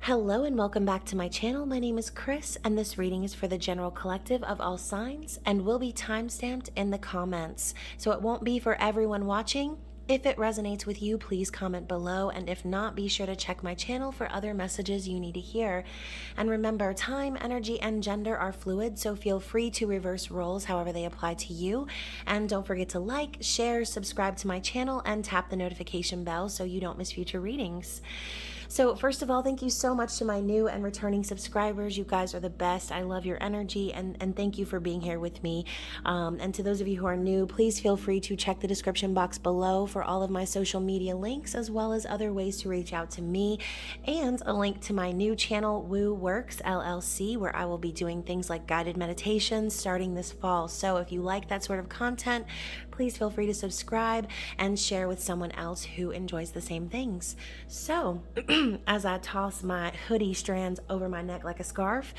Hello and welcome back to my channel. My name is Chris and this reading is for the general collective of all signs and will be timestamped in the comments. So it won't be for everyone watching. If it resonates with you, please comment below, and if not, be sure to check my channel for other messages you need to hear. And remember, time, energy, and gender are fluid, so feel free to reverse roles however they apply to you. And don't forget to like, share, subscribe to my channel, and tap the notification bell so you don't miss future readings. So first of all, thank you so much to my new and returning subscribers. You guys are the best. I love your energy and thank you for being here with me. And to those of you who are new, please feel free to check the description box below for all of my social media links, as well as other ways to reach out to me, and a link to my new channel, Woo Works LLC, where I will be doing things like guided meditations starting this fall. So if you like that sort of content, please feel free to subscribe and share with someone else who enjoys the same things. So as I toss my hoodie strands over my neck like a scarf,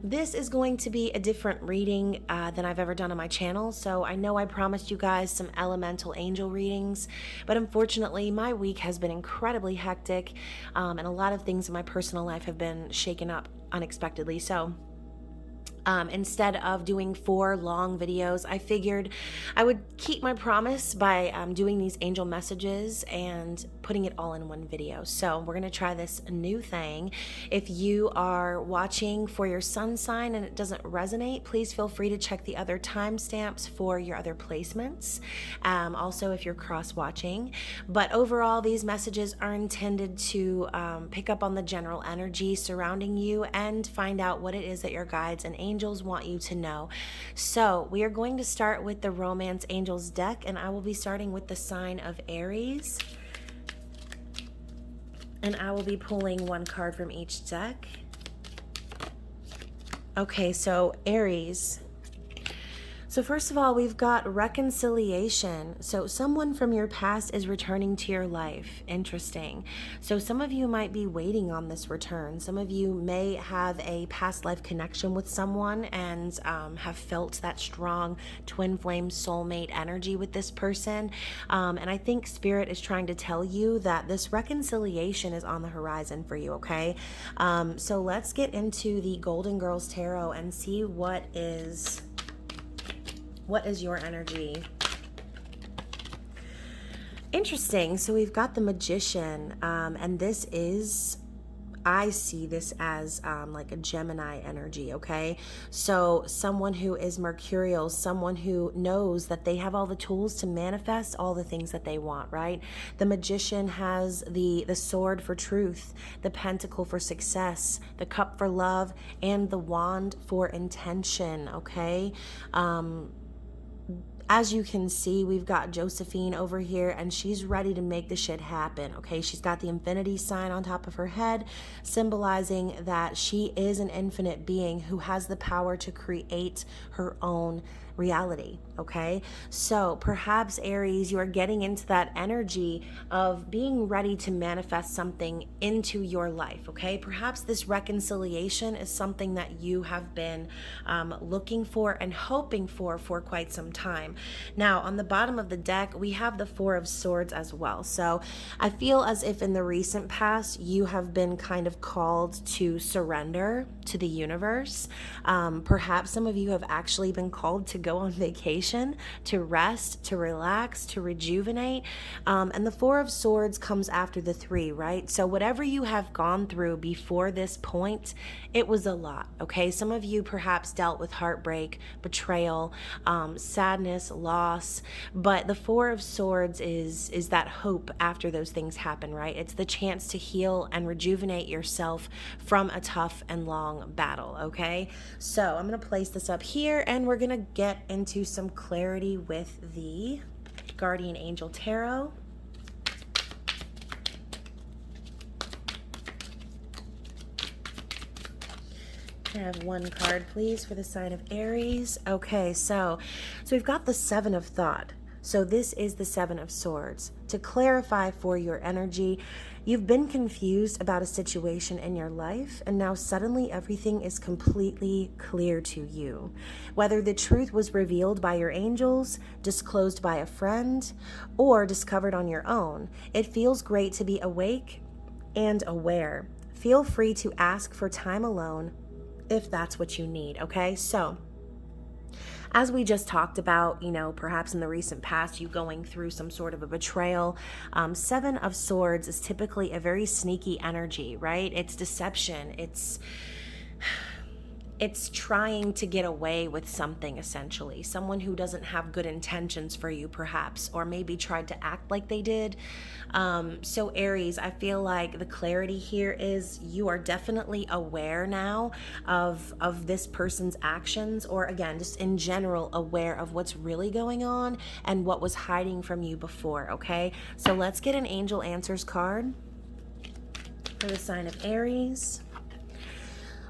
this is going to be a different reading than I've ever done on my channel. So I know I promised you guys some elemental angel readings, but unfortunately my week has been incredibly hectic, and a lot of things in my personal life have been shaken up unexpectedly. So instead of doing 4 long videos, I figured I would keep my promise by doing these angel messages and putting it all in one video. So we're going to try this new thing. If you are watching for your sun sign and it doesn't resonate, please feel free to check the other timestamps for your other placements. Also, if you're cross-watching. But overall, these messages are intended to pick up on the general energy surrounding you and find out what it is that your guides and angels want you to know. So we are going to start with the Romance Angels deck, and I will be starting with the sign of Aries. And I will be pulling one card from each deck. Okay, so Aries. So first of all, we've got reconciliation. So someone from your past is returning to your life. Interesting. So some of you might be waiting on this return. Some of you may have a past life connection with someone and have felt that strong twin flame soulmate energy with this person. And I think Spirit is trying to tell you that this reconciliation is on the horizon for you, okay? So let's get into the Golden Girls Tarot and see what is your energy. Interesting. So we've got the Magician, and this is, I see this as like a Gemini energy, okay? So someone who is mercurial, someone who knows that they have all the tools to manifest all the things that they want, right? The Magician has the sword for truth, the pentacle for success, the cup for love, and the wand for intention, okay? As you can see, we've got Josephine over here, and she's ready to make the shit happen, okay? She's got the infinity sign on top of her head, symbolizing that she is an infinite being who has the power to create her own reality, okay? So perhaps, Aries, you are getting into that energy of being ready to manifest something into your life, okay? Perhaps this reconciliation is something that you have been looking for and hoping for quite some time. Now, on the bottom of the deck, we have the Four of Swords as well. So I feel as if in the recent past, you have been kind of called to surrender to the universe. Perhaps some of you have actually been called to go on vacation, to rest, to relax, to rejuvenate. And the Four of Swords comes after the 3, right? So whatever you have gone through before this point, it was a lot, okay? Some of you perhaps dealt with heartbreak, betrayal, sadness, loss, but the Four of Swords is that hope after those things happen, right? It's the chance to heal and rejuvenate yourself from a tough and long battle, okay? So I'm going to place this up here, and we're going to get into some clarity with the Guardian Angel Tarot. Can I have one card, please, for the sign of Aries? Okay, so we've got the Seven of Thought. So this is the Seven of Swords. To clarify for your energy, you've been confused about a situation in your life, and now suddenly everything is completely clear to you. Whether the truth was revealed by your angels, disclosed by a friend, or discovered on your own, it feels great to be awake and aware. feel free to ask for time alone if that's what you need, okay? So, as we just talked about, perhaps in the recent past, you going through some sort of a betrayal. Seven of Swords is typically a very sneaky energy, right? It's deception. It's trying to get away with something, essentially. Someone who doesn't have good intentions for you, perhaps, or maybe tried to act like they did. So Aries, I feel like the clarity here is you are definitely aware now of this person's actions, or again, just in general, aware of what's really going on and what was hiding from you before, okay? So let's get an Angel Answers card for the sign of Aries.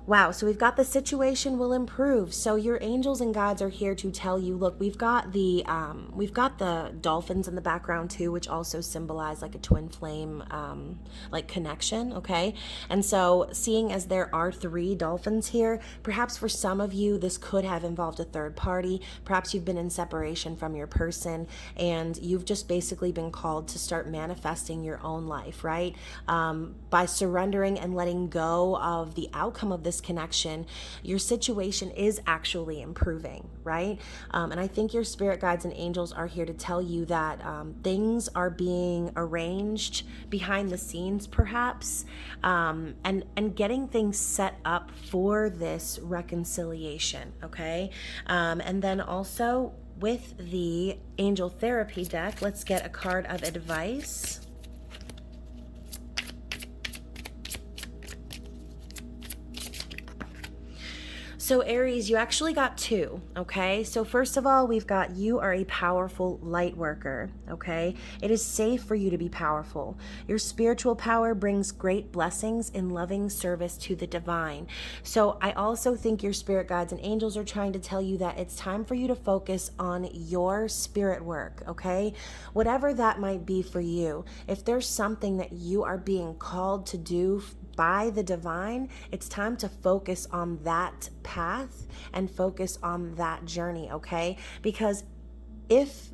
Wow, so we've got the situation will improve. So your angels and guides are here to tell you, look, we've got the dolphins in the background too, which also symbolize like a twin flame like connection, okay? And so seeing as there are 3 dolphins here, perhaps for some of you this could have involved a third party. Perhaps you've been in separation from your person and you've just basically been called to start manifesting your own life, right? By surrendering and letting go of the outcome of this connection, your situation is actually improving, right? And I think your spirit guides and angels are here to tell you that things are being arranged behind the scenes, perhaps, and getting things set up for this reconciliation, okay? And then also with the Angel Therapy deck, let's get a card of advice. So Aries, you actually got 2, okay? So first of all, we've got you are a powerful light worker, okay? It is safe for you to be powerful. Your spiritual power brings great blessings in loving service to the divine. So I also think your spirit guides and angels are trying to tell you that it's time for you to focus on your spirit work, okay? Whatever that might be for you. If there's something that you are being called to do by the divine, it's time to focus on that path and focus on that journey, okay? Because if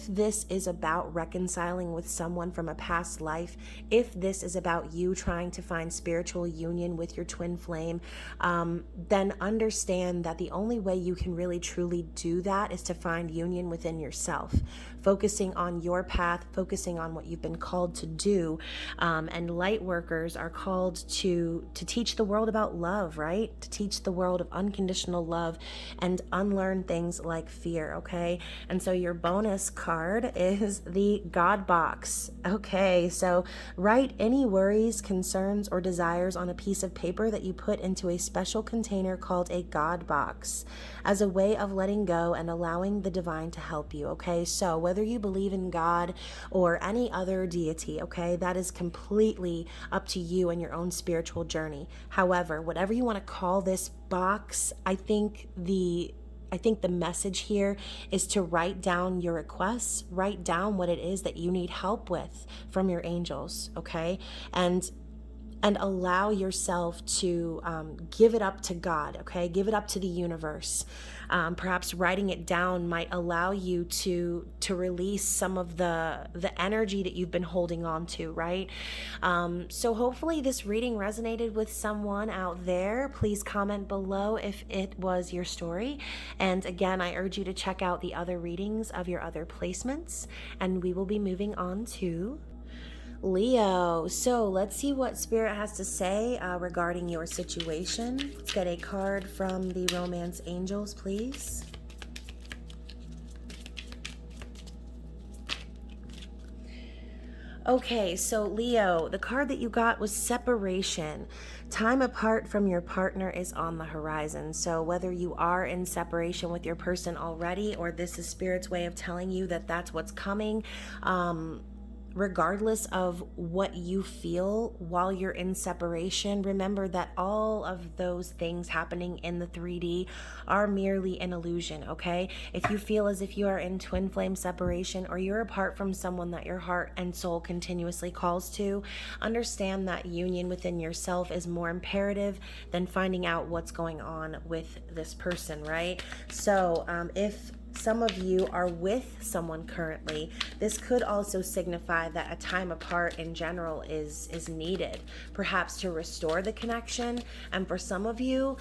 this is about reconciling with someone from a past life, if this is about you trying to find spiritual union with your twin flame, then understand that the only way you can really truly do that is to find union within yourself, focusing on your path, focusing on what you've been called to do. And light workers are called to teach the world about love, right? To teach the world of unconditional love and unlearn things like fear, okay? And so your bonus card is the God box. Okay, so write any worries, concerns, or desires on a piece of paper that you put into a special container called a God box as a way of letting go and allowing the divine to help you, okay? So whether you believe in God or any other deity, okay, that is completely up to you and your own spiritual journey. However, whatever you want to call this box, I think the message here is to write down your requests, write down what it is that you need help with from your angels, okay? And allow yourself to give it up to God, okay? Give it up to the universe. Perhaps writing it down might allow you to release some of the energy that you've been holding on to, right? So hopefully this reading resonated with someone out there. Please comment below if it was your story. And again, I urge you to check out the other readings of your other placements. And we will be moving on to Leo. So let's see what Spirit has to say regarding your situation. Let's get a card from the Romance Angels, please. Okay, so Leo, the card that you got was separation. Time apart from your partner is on the horizon. So whether you are in separation with your person already, or this is Spirit's way of telling you that that's what's coming, regardless of what you feel while you're in separation, remember that all of those things happening in the 3D are merely an illusion, okay? If you feel as if you are in twin flame separation or you're apart from someone that your heart and soul continuously calls to, understand that union within yourself is more imperative than finding out what's going on with this person, right? So if some of you are with someone currently, this could also signify that a time apart in general is needed, perhaps to restore the connection. And for some of you,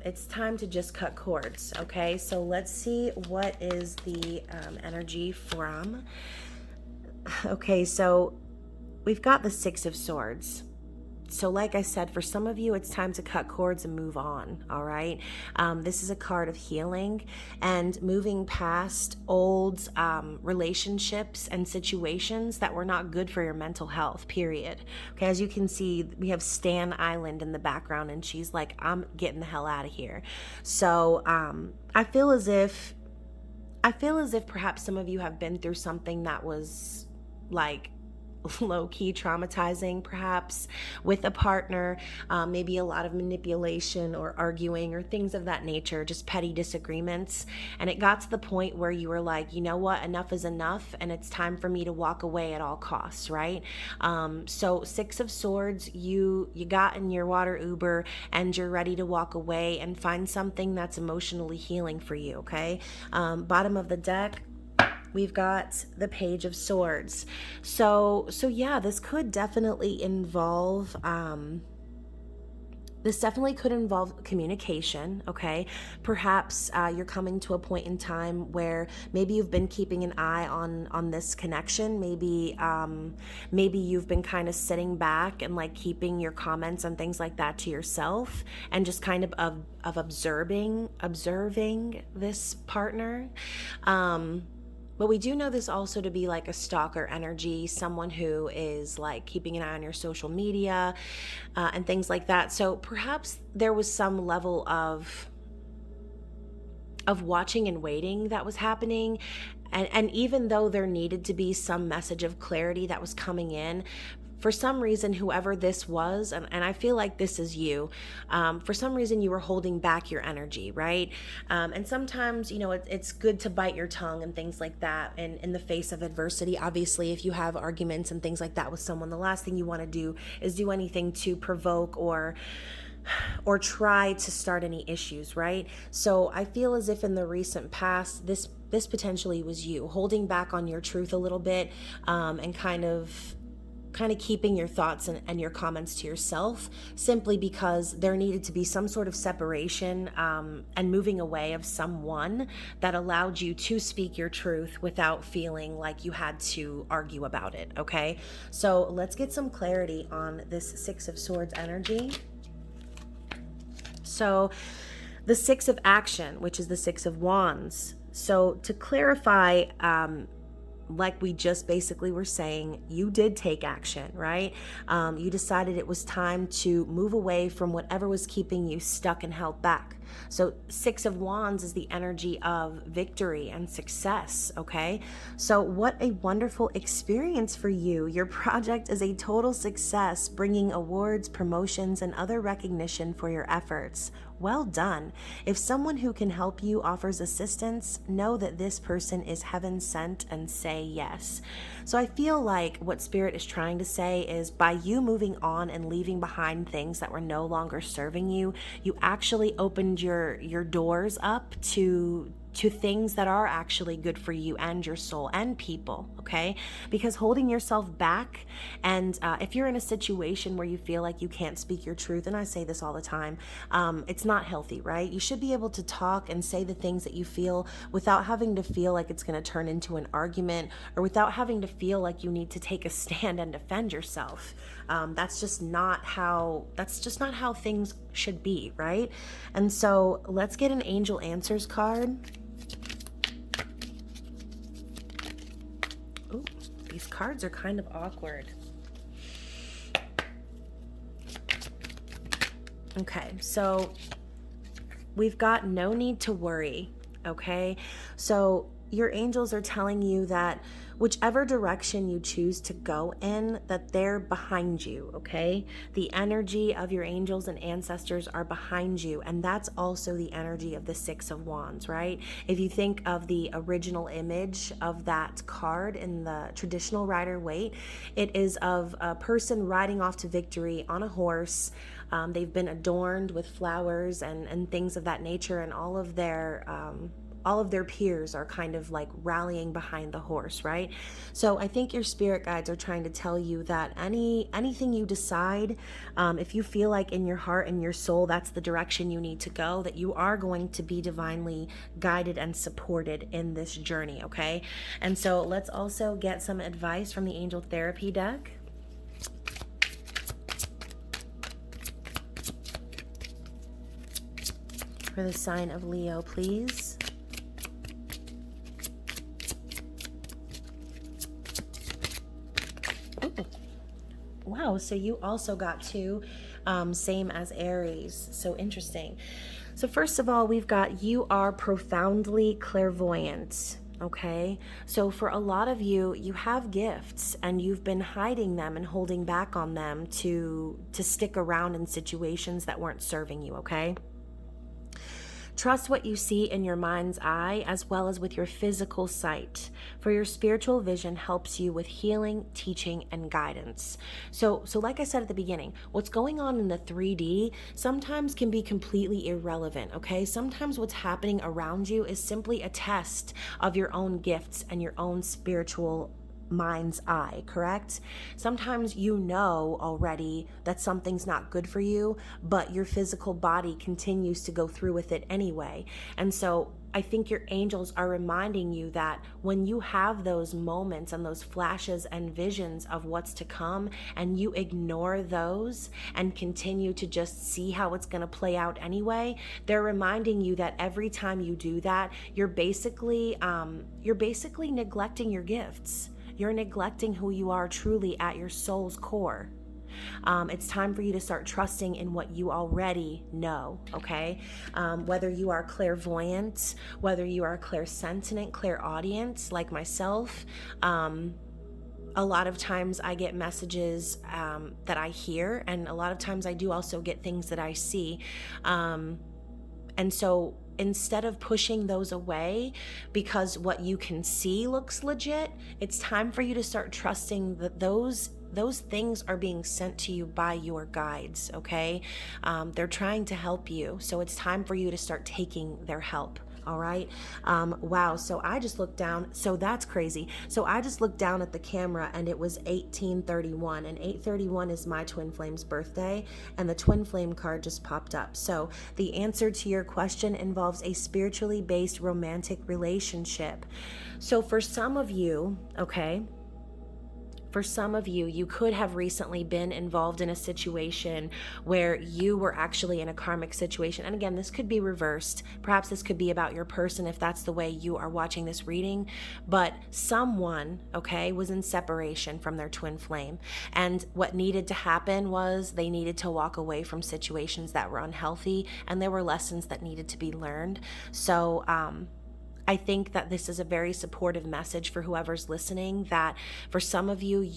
it's time to just cut cords, okay? So let's see what is the energy from. Okay, so we've got the Six of Swords. So like I said, for some of you, it's time to cut cords and move on, all right? This is a card of healing and moving past old relationships and situations that were not good for your mental health, period. Okay, as you can see, we have Stan Island in the background, and she's like, I'm getting the hell out of here. So I feel as if perhaps some of you have been through something that was like low-key traumatizing, perhaps with a partner, maybe a lot of manipulation or arguing or things of that nature, just petty disagreements. And it got to the point where you were like, you know what, enough is enough, and it's time for me to walk away at all costs, right? So Six of Swords, you got in your water Uber and you're ready to walk away and find something that's emotionally healing for you, okay? Bottom of the deck, we've got the Page of Swords. So yeah, this could definitely involve, communication, okay? Perhaps you're coming to a point in time where maybe you've been keeping an eye on this connection. Maybe you've been kind of sitting back and like keeping your comments and things like that to yourself and just kind of observing this partner. But we do know this also to be like a stalker energy, someone who is like keeping an eye on your social media and things like that. So perhaps there was some level of watching and waiting that was happening. And even though there needed to be some message of clarity that was coming in, for some reason, whoever this was, and I feel like this is you, for some reason you were holding back your energy, right? And sometimes, you know, it's good to bite your tongue and things like that in the face of adversity. Obviously, if you have arguments and things like that with someone, the last thing you want to do is do anything to provoke or try to start any issues, right? So I feel as if in the recent past, this potentially was you holding back on your truth a little bit, and kind of keeping your thoughts and your comments to yourself, simply because there needed to be some sort of separation and moving away of someone that allowed you to speak your truth without feeling like you had to argue about it, okay? So let's get some clarity on this Six of Swords energy. So the Six of Action, which is the Six of Wands. So to clarify, like we just basically were saying, you did take action, right? You decided it was time to move away from whatever was keeping you stuck and held back. So Six of Wands is the energy of victory and success, okay? So what a wonderful experience for you. Your project is a total success, bringing awards, promotions, and other recognition for your efforts. Well done. If someone who can help you offers assistance, know that this person is heaven sent and say yes. So I feel like what Spirit is trying to say is by you moving on and leaving behind things that were no longer serving you, you actually opened your doors up to things that are actually good for you and your soul and people, okay? Because holding yourself back, and if you're in a situation where you feel like you can't speak your truth, and I say this all the time, it's not healthy, right? You should be able to talk and say the things that you feel without having to feel like it's going to turn into an argument, or without having to feel like you need to take a stand and defend yourself. That's just not how things should be, right? And so let's get an Angel Answers card. Ooh, these cards are kind of awkward. Okay, so we've got no need to worry, okay? So your angels are telling you that whichever direction you choose to go in, that they're behind you, okay? The energy of your angels and ancestors are behind you, and that's also the energy of the Six of Wands, right? If you think of the original image of that card in the traditional Rider-Waite, it is of a person riding off to victory on a horse. They've been adorned with flowers and things of that nature, and all of their all of their peers are kind of like rallying behind the horse, right? So I think your spirit guides are trying to tell you that anything you decide, if you feel like in your heart and your soul that's the direction you need to go, that you are going to be divinely guided and supported in this journey, okay? And so let's also get some advice from the Angel Therapy deck. For the sign of Leo, please. Ooh. Wow, so you also got 2, same as Aries. So interesting. So first of all, we've got you are profoundly clairvoyant. Okay, so for a lot of you, you have gifts and you've been hiding them and holding back on them to stick around in situations that weren't serving you, okay? Trust what you see in your mind's eye as well as with your physical sight, for your spiritual vision helps you with healing, teaching, and guidance. So like I said at the beginning, what's going on in the 3D sometimes can be completely irrelevant, okay? Sometimes what's happening around you is simply a test of your own gifts and your own spiritual mind's eye, correct? Sometimes you know already that something's not good for you, but your physical body continues to go through with it anyway. And so I think your angels are reminding you that when you have those moments and those flashes and visions of what's to come, and you ignore those and continue to just see how it's going to play out anyway, they're reminding you that every time you do that, you're basically neglecting your gifts. You're neglecting who you are truly at your soul's core. It's time for you to start trusting in what you already know, okay? Whether you are clairvoyant, whether you are clairsentient, clairaudient, like myself, a lot of times I get messages that I hear, and a lot of times I do also get things that I see. And so instead of pushing those away because what you can see looks legit, it's time for you to start trusting that those things are being sent to you by your guides, okay? They're trying to help you, so it's time for you to start taking their help. All right. Wow. So I just looked down. So that's crazy. So I just looked down at the camera and it was 1831, and 831 is my twin flame's birthday, and the twin flame card just popped up. So the answer to your question involves a spiritually based romantic relationship. So for some of you, okay, for some of you, you could have recently been involved in a situation where you were actually in a karmic situation. And again, this could be reversed. Perhaps this could be about your person if that's the way you are watching this reading. But someone, okay, was in separation from their twin flame. And what needed to happen was they needed to walk away from situations that were unhealthy, and there were lessons that needed to be learned. So, I think that this is a very supportive message for whoever's listening, that for some of you,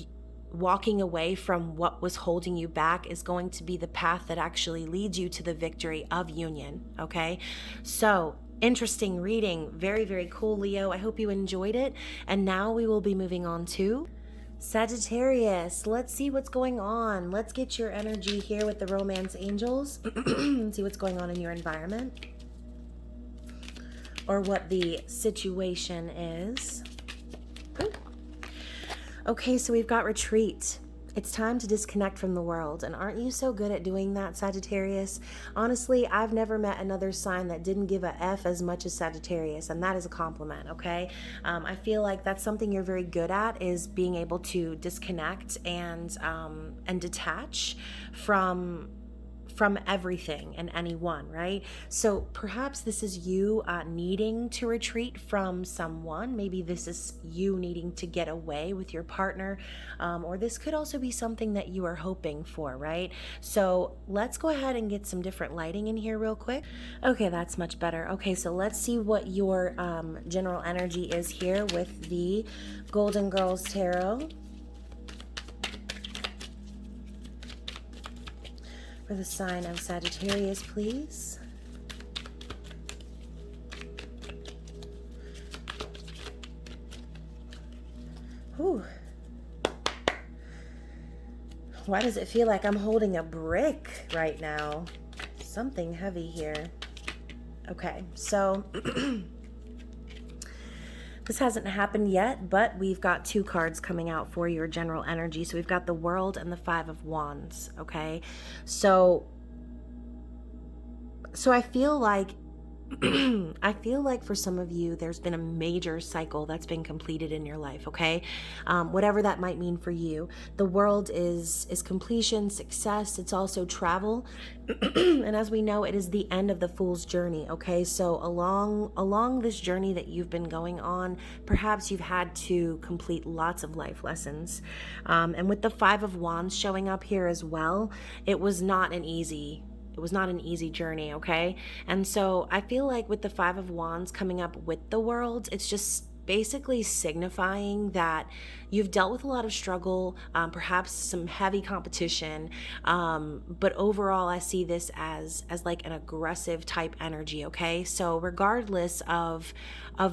walking away from what was holding you back is going to be the path that actually leads you to the victory of union, okay? So, interesting reading. Very, very cool, Leo. I hope you enjoyed it. And now we will be moving on to Sagittarius. Let's see what's going on. Let's get your energy here with the romance angels and see what's going on in your environment, or what the situation is. Ooh. Okay, so we've got retreat. It's time to disconnect from the world. And aren't you so good at doing that, Sagittarius? Honestly, I've never met another sign that didn't give a F as much as Sagittarius, and that is a compliment, okay? I feel like that's something you're very good at, is being able to disconnect and detach from everything and anyone, right? So perhaps this is you needing to retreat from someone. Maybe this is you needing to get away with your partner, or this could also be something that you are hoping for, right? So let's go ahead and get some different lighting in here real quick. Okay, that's much better. Okay, so let's see what your general energy is here with the Golden Girls Tarot. For the sign of Sagittarius, please. Whew. Why does it feel like I'm holding a brick right now? Something heavy here. Okay, so This hasn't happened yet, but we've got 2 cards coming out for your general energy. So we've got the World and the 5 of Wands, okay? So I feel like I feel like for some of you, there's been a major cycle that's been completed in your life, okay? Whatever that might mean for you. The World is completion, success. It's also travel. And as we know, it is the end of the Fool's journey, okay? So along this journey that you've been going on, perhaps you've had to complete lots of life lessons. And with the 5 of Wands showing up here as well, it was not an easy journey, okay? And so I feel like with the 5 of Wands coming up with the World, it's just basically signifying that you've dealt with a lot of struggle, perhaps some heavy competition, but overall I see this as like an aggressive type energy, okay? So regardless of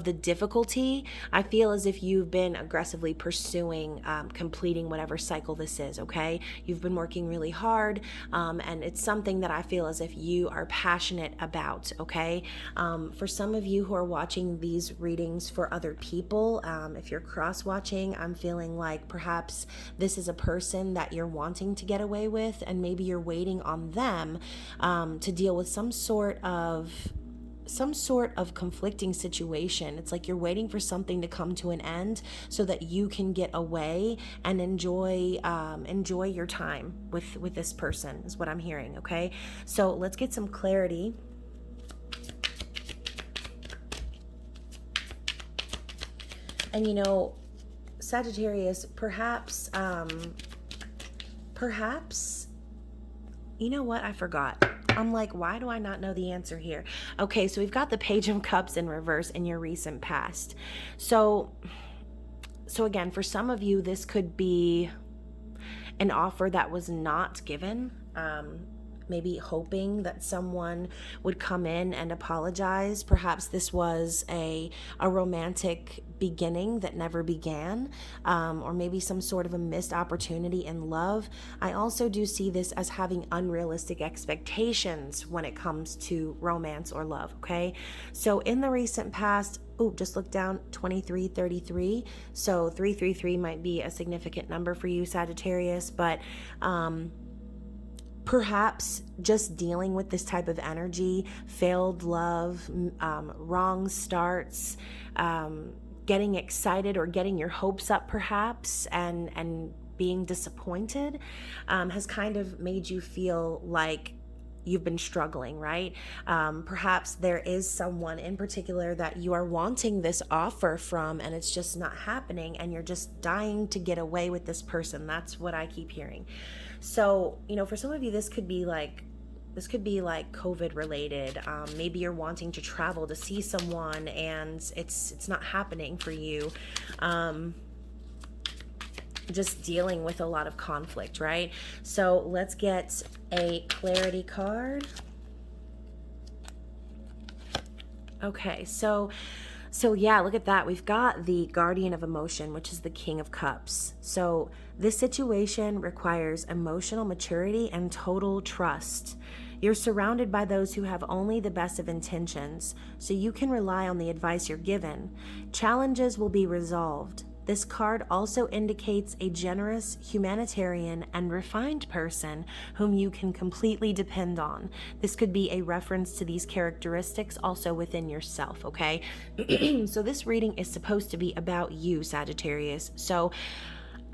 the difficulty, I feel as if you've been aggressively pursuing completing whatever cycle this is, okay? You've been working really hard, and it's something that I feel as if you are passionate about, okay? For some of you who are watching these readings for other people, if you're cross-watching, I'm feeling like perhaps this is a person that you're wanting to get away with, and maybe you're waiting on them to deal with some sort of conflicting situation. It's like you're waiting for something to come to an end so that you can get away and enjoy your time with this person, is what I'm hearing, okay? So let's get some clarity. And you know, Sagittarius, perhaps, you know what? I forgot. I'm like, why do I not know the answer here? Okay, so we've got the Page of Cups in reverse in your recent past. So again, for some of you, this could be an offer that was not given. Maybe hoping that someone would come in and apologize. Perhaps this was a romantic beginning that never began, or maybe some sort of a missed opportunity in love. I also do see this as having unrealistic expectations when it comes to romance or love, okay? So in the recent past, just look down, 2333. So 333 might be a significant number for you, Sagittarius, but perhaps just dealing with this type of energy, failed love, wrong starts, getting excited or getting your hopes up perhaps, and being disappointed, has kind of made you feel like you've been struggling, right? Perhaps there is someone in particular that you are wanting this offer from, and it's just not happening, and you're just dying to get away with this person. That's what I keep hearing. So, you know, for some of you, this could be like COVID related. Maybe you're wanting to travel to see someone and it's not happening for you. Just dealing with a lot of conflict, right? So let's get a clarity card. Okay, so yeah, look at that. We've got the Guardian of Emotion, which is the King of Cups. So this situation requires emotional maturity and total trust. You're surrounded by those who have only the best of intentions, so you can rely on the advice you're given. Challenges will be resolved. This card also indicates a generous, humanitarian, and refined person whom you can completely depend on. This could be a reference to these characteristics also within yourself, okay? So this reading is supposed to be about you, Sagittarius. So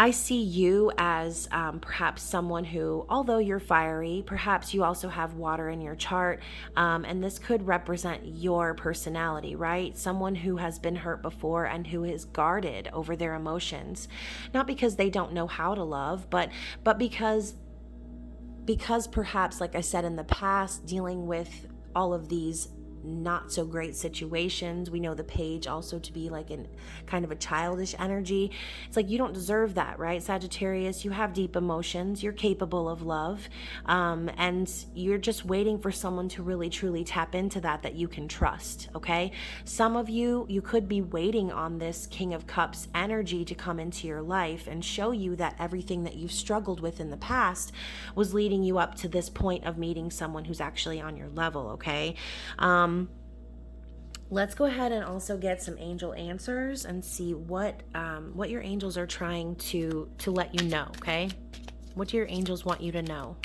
I see you as perhaps someone who, although you're fiery, perhaps you also have water in your chart, and this could represent your personality, right? Someone who has been hurt before and who is guarded over their emotions, not because they don't know how to love, but because perhaps, like I said in the past, dealing with all of these not so great situations. We know the Page also to be like an kind of a childish energy. It's like you don't deserve that, right, Sagittarius? You have deep emotions, you're capable of love, and you're just waiting for someone to really truly tap into that you can trust, okay? Some of you could be waiting on this King of Cups energy to come into your life and show you that everything that you've struggled with in the past was leading you up to this point of meeting someone who's actually on your level, okay? Let's go ahead and also get some angel answers and see what your angels are trying to let you know, okay? What do your angels want you to know?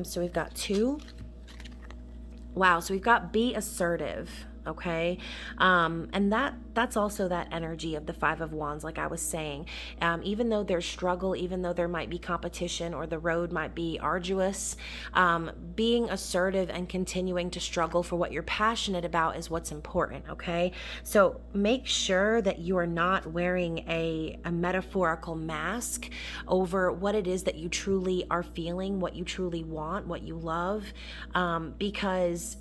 So we've got 2. Wow, so we've got be assertive, okay? And that's also that energy of the 5 of Wands, like I was saying. Even though there's struggle, even though there might be competition or the road might be arduous, being assertive and continuing to struggle for what you're passionate about is what's important, okay? So make sure that you are not wearing a metaphorical mask over what it is that you truly are feeling, what you truly want, what you love, because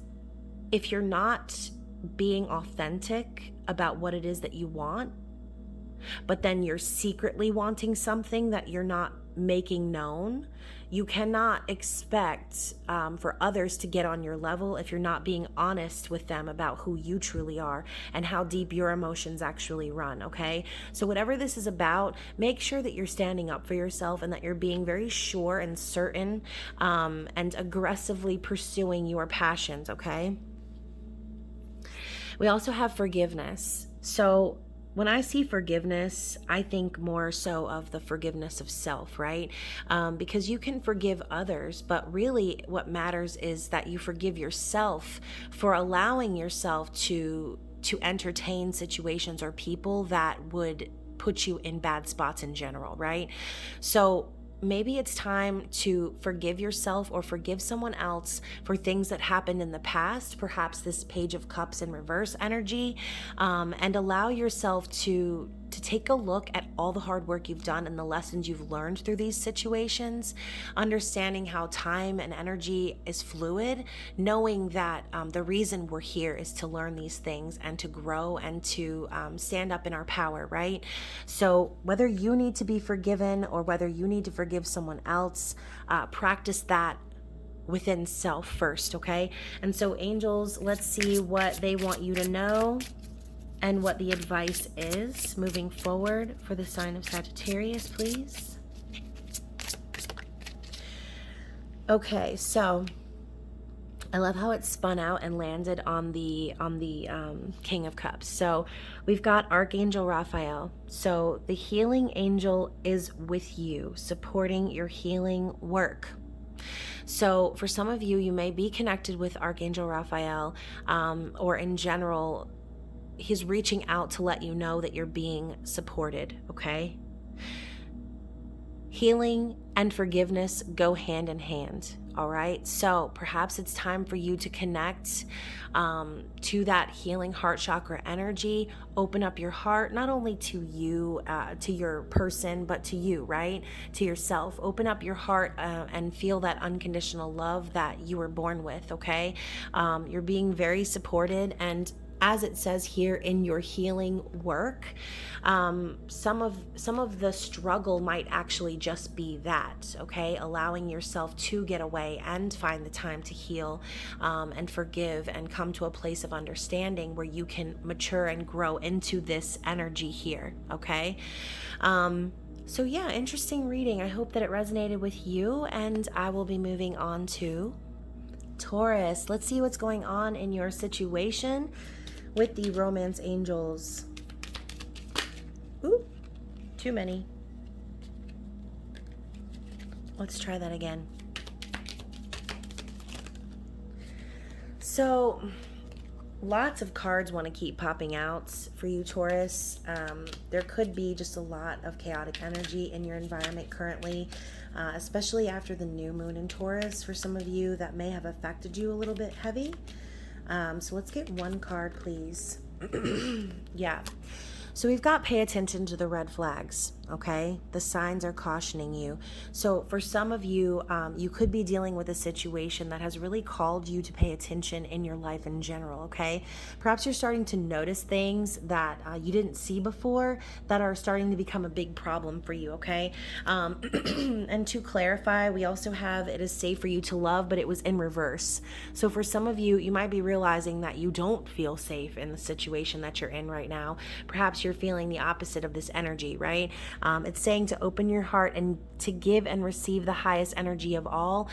if you're not being authentic about what it is that you want, but then you're secretly wanting something that you're not making known, you cannot expect for others to get on your level if you're not being honest with them about who you truly are and how deep your emotions actually run, okay? So whatever this is about, make sure that you're standing up for yourself and that you're being very sure and certain and aggressively pursuing your passions, okay? We also have forgiveness. So when I see forgiveness, I think more so of the forgiveness of self, right? Because you can forgive others, but really what matters is that you forgive yourself for allowing yourself to entertain situations or people that would put you in bad spots in general, right? So maybe it's time to forgive yourself or forgive someone else for things that happened in the past, perhaps this Page of Cups in reverse energy, and allow yourself to take a look at all the hard work you've done and the lessons you've learned through these situations, understanding how time and energy is fluid, knowing that the reason we're here is to learn these things and to grow and to stand up in our power, right? So whether you need to be forgiven or whether you need to forgive someone else, practice that within self first, okay? And so angels, let's see what they want you to know and what the advice is moving forward for the sign of Sagittarius, please. Okay, so I love how it spun out and landed on the King of Cups. So we've got Archangel Raphael. So the healing angel is with you, supporting your healing work. So for some of you, you may be connected with Archangel Raphael, or in general, he's reaching out to let you know that you're being supported, okay? Healing and forgiveness go hand in hand, all right? So perhaps it's time for you to connect to that healing heart chakra energy. Open up your heart, not only to you, to your person, but to you, right? To yourself. Open up your heart and feel that unconditional love that you were born with, okay? You're being very supported, and as it says here in your healing work, some of the struggle might actually just be that, okay? Allowing yourself to get away and find the time to heal and forgive and come to a place of understanding where you can mature and grow into this energy here, okay? So yeah, interesting reading. I hope that it resonated with you, and I will be moving on to Taurus. Let's see what's going on in your situation with the romance angels. Ooh, too many. Let's try that again. So, lots of cards want to keep popping out for you, Taurus. There could be just a lot of chaotic energy in your environment currently, especially after the new moon in Taurus. For some of you, that may have affected you a little bit heavy. So let's get one card, please. Yeah. So we've got pay attention to the red flags, okay? The signs are cautioning you. So for some of you, you could be dealing with a situation that has really called you to pay attention in your life in general, okay? Perhaps you're starting to notice things that you didn't see before that are starting to become a big problem for you, okay? And to clarify, we also have it is safe for you to love, but it was in reverse. So for some of you, you might be realizing that you don't feel safe in the situation that you're in right now. Perhaps perhaps you're feeling the opposite of this energy, right? It's saying to open your heart and to give and receive the highest energy of all.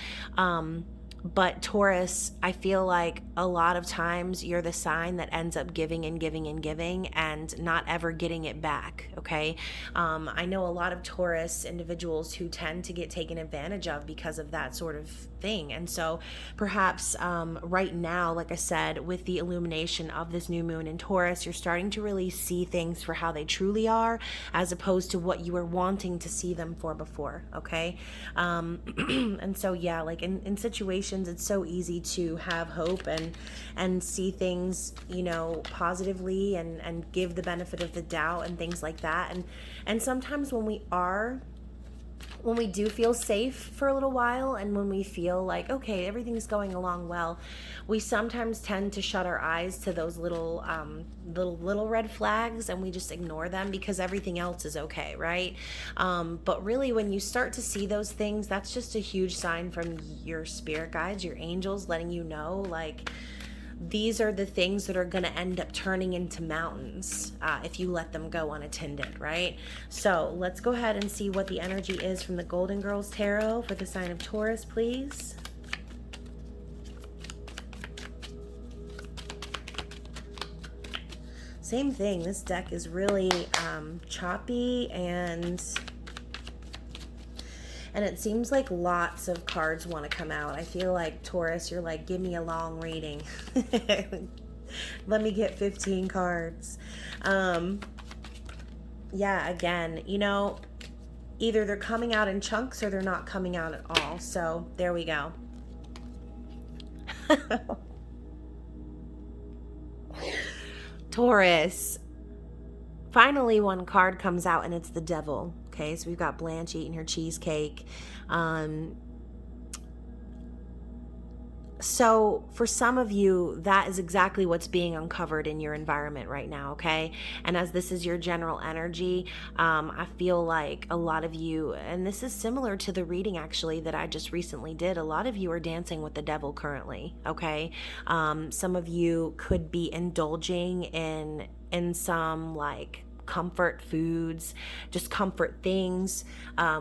But Taurus, I feel like a lot of times you're the sign that ends up giving and giving and giving and not ever getting it back, okay? I know a lot of Taurus individuals who tend to get taken advantage of because of that sort of thing. And so perhaps right now, like I said, with the illumination of this new moon in Taurus, you're starting to really see things for how they truly are, as opposed to what you were wanting to see them for before, okay? And so, yeah, like in situations, it's so easy to have hope and see things, you know, positively and give the benefit of the doubt and things like that. And sometimes when we do feel safe for a little while, and when we feel like, okay, everything's going along well, we sometimes tend to shut our eyes to those little red flags, and we just ignore them because everything else is okay, right? But really, when you start to see those things, that's just a huge sign from your spirit guides, your angels, letting you know, like, these are the things that are going to end up turning into mountains if you let them go unattended, right? So let's go ahead and see what the energy is from the Golden Girls Tarot for the sign of Taurus, please. Same thing. This deck is really choppy, and it seems like lots of cards want to come out. I feel like, Taurus, you're like, give me a long reading. Let me get 15 cards. Yeah, again, you know, either they're coming out in chunks or they're not coming out at all. So there we go. Taurus. Finally, one card comes out, and it's the Devil. Okay, so we've got Blanche eating her cheesecake. So for some of you, that is exactly what's being uncovered in your environment right now, okay? And as this is your general energy, I feel like a lot of you, and this is similar to the reading actually that I just recently did, a lot of you are dancing with the devil currently, okay? Some of you could be indulging in some like comfort foods, just comfort things.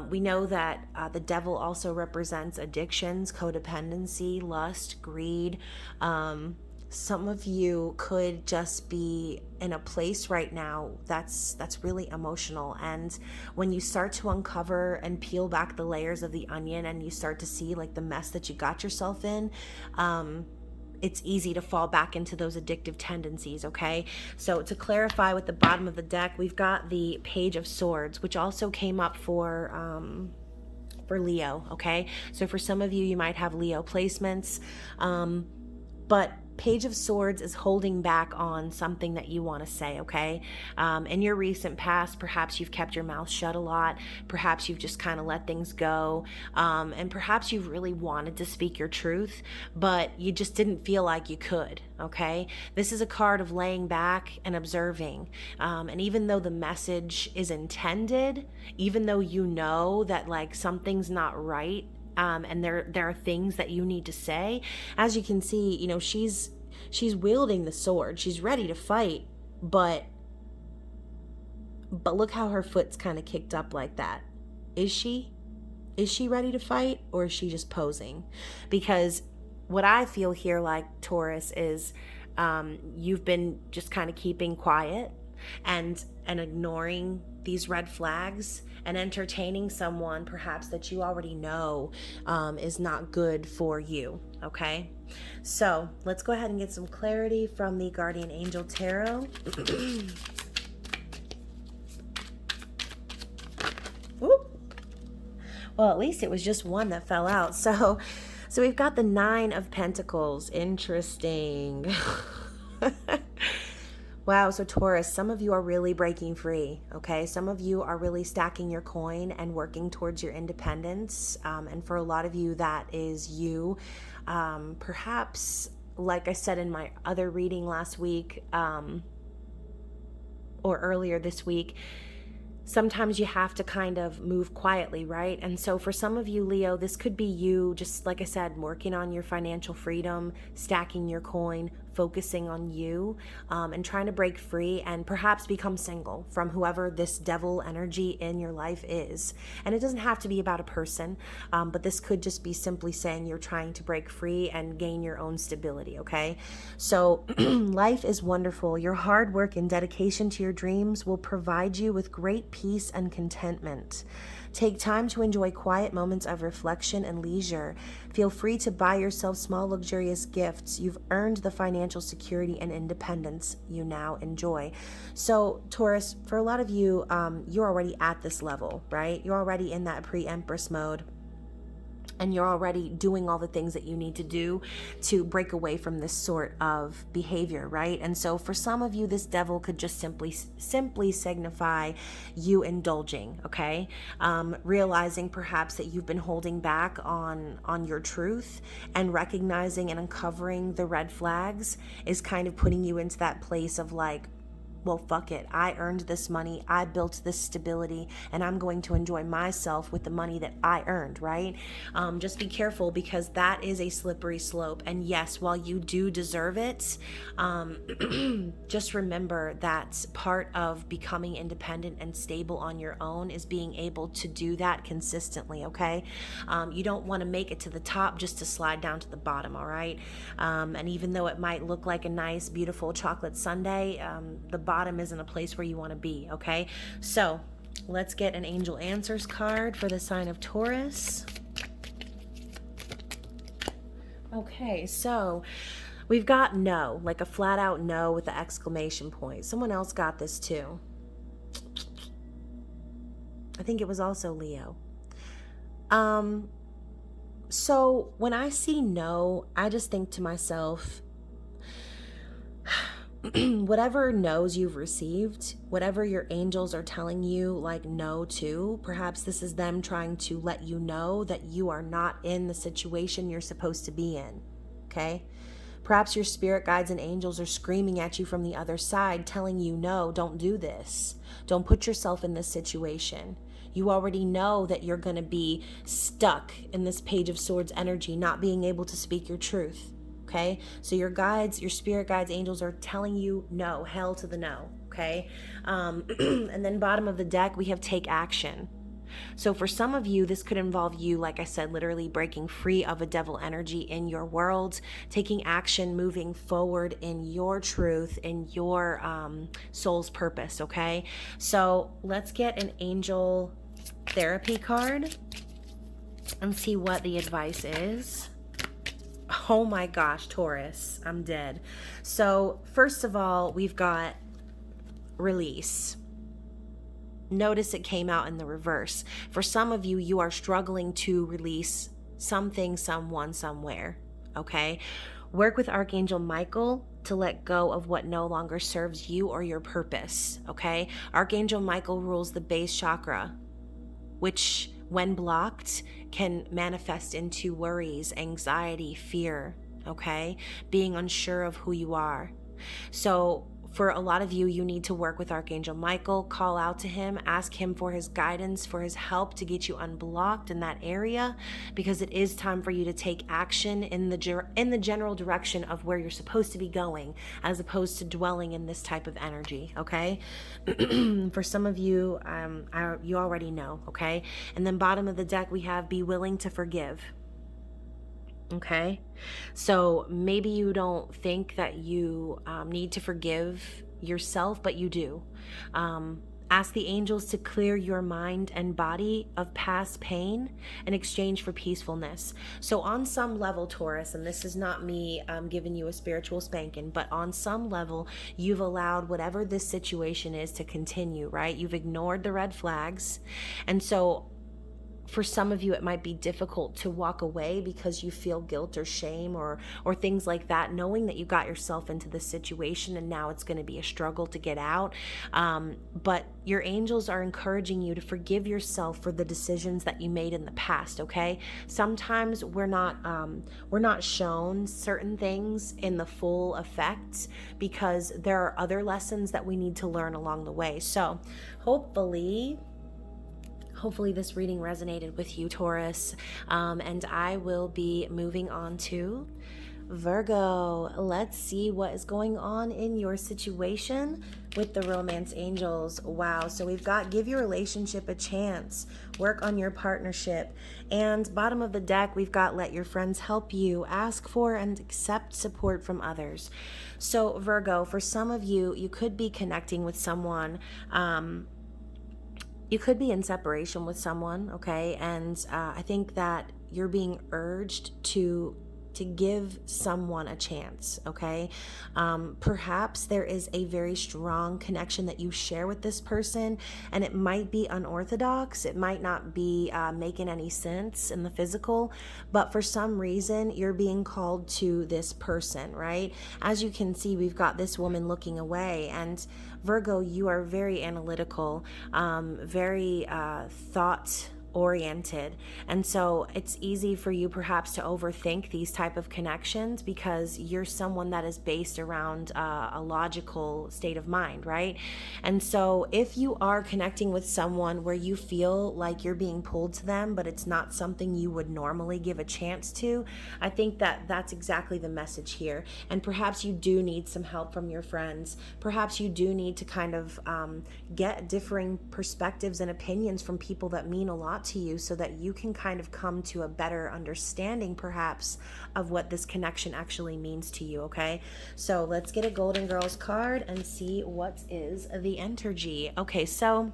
We know that the devil also represents addictions, codependency, lust, greed. Some of you could just be in a place right now that's really emotional, and when you start to uncover and peel back the layers of the onion and you start to see like the mess that you got yourself in, it's easy to fall back into those addictive tendencies, okay? So to clarify, with the bottom of the deck, we've got the Page of Swords, which also came up for Leo, okay? So for some of you, you might have Leo placements, but Page of Swords is holding back on something that you want to say, okay? In your recent past, perhaps you've kept your mouth shut a lot. Perhaps you've just kind of let things go. And perhaps you've really wanted to speak your truth, but you just didn't feel like you could, okay? This is a card of laying back and observing. And even though the message is intended, even though you know that like something's not right, and there are things that you need to say, as you can see, you know, she's wielding the sword. She's ready to fight, but look how her foot's kind of kicked up like that. Is she ready to fight, or is she just posing? Because what I feel here, like, Taurus, is you've been just kind of keeping quiet and ignoring these red flags and entertaining someone perhaps that you already know is not good for you, okay? So let's go ahead and get some clarity from the Guardian Angel Tarot. Well, at least it was just one that fell out. So we've got the Nine of Pentacles. Interesting. Wow, so Taurus, some of you are really breaking free, okay? Some of you are really stacking your coin and working towards your independence. And for a lot of you, that is you. Perhaps, like I said in my other reading last week, or earlier this week, sometimes you have to kind of move quietly, right? And so for some of you, Leo, this could be you, just like I said, working on your financial freedom, stacking your coin, focusing on you, and trying to break free and perhaps become single from whoever this devil energy in your life is. And it doesn't have to be about a person, but this could just be simply saying you're trying to break free and gain your own stability, okay? So life is wonderful. Your hard work and dedication to your dreams will provide you with great peace and contentment. Take time to enjoy quiet moments of reflection and leisure. Feel free to buy yourself small, luxurious gifts. You've earned the financial security and independence you now enjoy. So, Taurus, for a lot of you, you're already at this level, right? You're already in that pre-Empress mode. And you're already doing all the things that you need to do to break away from this sort of behavior, right? And so for some of you, this devil could just simply signify you indulging, okay? Realizing perhaps that you've been holding back on your truth, and recognizing and uncovering the red flags is kind of putting you into that place of like, well, fuck it. I earned this money. I built this stability, and I'm going to enjoy myself with the money that I earned, right? Just be careful, because that is a slippery slope. And yes, while you do deserve it, just remember that part of becoming independent and stable on your own is being able to do that consistently, okay? You don't want to make it to the top just to slide down to the bottom, all right? And even though it might look like a nice, beautiful chocolate sundae, the bottom isn't a place where you want to be, okay? So let's get an angel answers card for the sign of Taurus. Okay, so we've got no, like a flat out no with the exclamation point. Someone else got this too. I think it was also Leo. So when I see no, I just think to myself, whatever no's you've received, whatever your angels are telling you like no to, perhaps this is them trying to let you know that you are not in the situation you're supposed to be in, okay? Perhaps your spirit guides and angels are screaming at you from the other side, telling you, no, don't do this. Don't put yourself in this situation. You already know that you're going to be stuck in this Page of Swords energy, not being able to speak your truth. Okay, so your guides, your spirit guides, angels are telling you no, hell to the no. Okay, and then bottom of the deck, we have take action. So for some of you, this could involve you, like I said, literally breaking free of a devil energy in your world, taking action, moving forward in your truth, in your soul's purpose. Okay, so let's get an angel therapy card and see what the advice is. Oh my gosh, Taurus, I'm dead. So first of all, we've got release. Notice it came out in the reverse. For some of you, you are struggling to release something, someone, somewhere, okay? Work with Archangel Michael to let go of what no longer serves you or your purpose, okay? Archangel Michael rules the base chakra, which when blocked can manifest into worries, anxiety, fear, okay? Being unsure of who you are. So for a lot of you, you need to work with Archangel Michael, call out to him, ask him for his guidance, for his help to get you unblocked in that area, because it is time for you to take action in the general direction of where you're supposed to be going, as opposed to dwelling in this type of energy, okay? For some of you, you already know, okay? And then bottom of the deck, we have be willing to forgive. Okay, so maybe you don't think that you need to forgive yourself, but you do. Ask the angels to clear your mind and body of past pain in exchange for peacefulness. So on some level, Taurus, and this is not me giving you a spiritual spanking, but on some level, you've allowed whatever this situation is to continue, right? You've ignored the red flags. And so for some of you, it might be difficult to walk away because you feel guilt or shame or things like that, knowing that you got yourself into this situation and now it's going to be a struggle to get out. But your angels are encouraging you to forgive yourself for the decisions that you made in the past, okay? Sometimes we're not shown certain things in the full effect because there are other lessons that we need to learn along the way. So hopefully this reading resonated with you, Taurus, and I will be moving on to Virgo, let's see what is going on in your situation with the romance angels. Wow, so we've got give your relationship a chance, work on your partnership, and bottom of the deck we've got let your friends help you, ask for and accept support from others. So Virgo, for some of you, you could be connecting with someone, you could be in separation with someone, okay? And I think that you're being urged to give someone a chance, okay? Perhaps there is a very strong connection that you share with this person, and it might be unorthodox. It might not be making any sense in the physical, but for some reason, you're being called to this person, right? As you can see, we've got this woman looking away, and Virgo, you are very analytical, very thought oriented, and so it's easy for you perhaps to overthink these type of connections because you're someone that is based around a logical state of mind, right? And so if you are connecting with someone where you feel like you're being pulled to them but it's not something you would normally give a chance to, I think that that's exactly the message here. And perhaps you do need some help from your friends. Perhaps you do need to kind of get differing perspectives and opinions from people that mean a lot to you so that you can kind of come to a better understanding perhaps of what this connection actually means to you, okay? So let's get a Golden Girls card and see what is the energy. Okay, so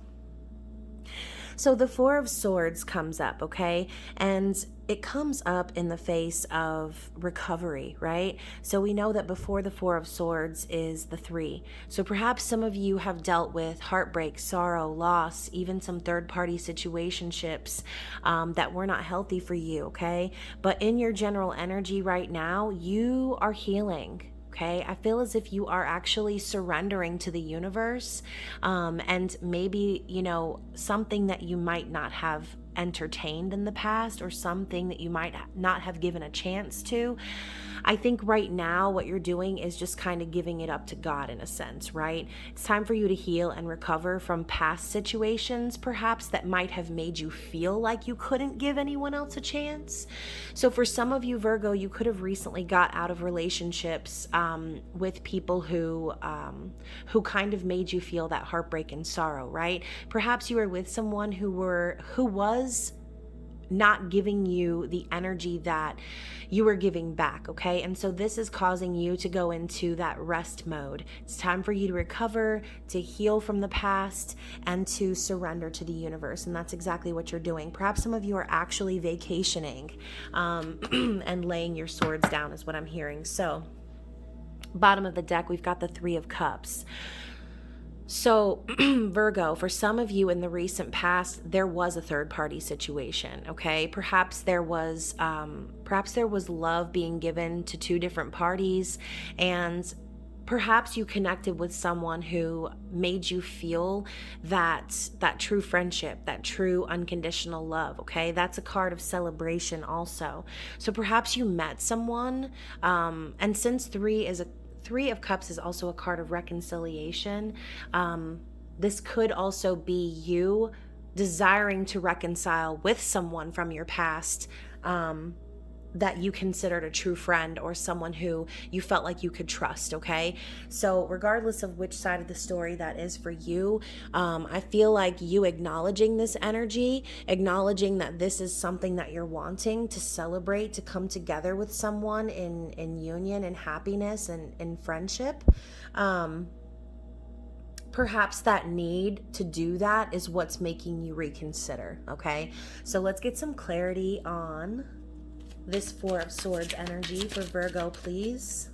the Four of Swords comes up, okay? And it comes up in the face of recovery, right? So we know that before the Four of Swords is the Three. So perhaps some of you have dealt with heartbreak, sorrow, loss, even some third-party situationships that were not healthy for you, okay? But in your general energy right now, you are healing. Okay, I feel as if you are actually surrendering to the universe, and maybe, you know, something that you might not have entertained in the past or something that you might not have given a chance to. I think right now what you're doing is just kind of giving it up to God in a sense, right? It's time for you to heal and recover from past situations, perhaps that might have made you feel like you couldn't give anyone else a chance. So for some of you, Virgo, you could have recently got out of relationships with people who kind of made you feel that heartbreak and sorrow, right? Perhaps you were with someone who was not giving you the energy that you were giving back, okay? And so this is causing you to go into that rest mode. It's time for you to recover, to heal from the past, and to surrender to the universe. And that's exactly what you're doing. Perhaps some of you are actually vacationing and laying your swords down is what I'm hearing. So bottom of the deck, we've got the Three of Cups. So Virgo, for some of you in the recent past, there was a third-party situation, okay? Perhaps there was love being given to two different parties, and perhaps you connected with someone who made you feel that true friendship, that true unconditional love, okay? That's a card of celebration also. So perhaps you met someone, and since Three of Cups is also a card of reconciliation. This could also be you desiring to reconcile with someone from your past that you considered a true friend or someone who you felt like you could trust, okay? So regardless of which side of the story that is for you, I feel like you acknowledging this energy, acknowledging that this is something that you're wanting to celebrate, to come together with someone in union and happiness and in friendship, perhaps that need to do that is what's making you reconsider, okay? So let's get some clarity on this Four of Swords energy for Virgo, please.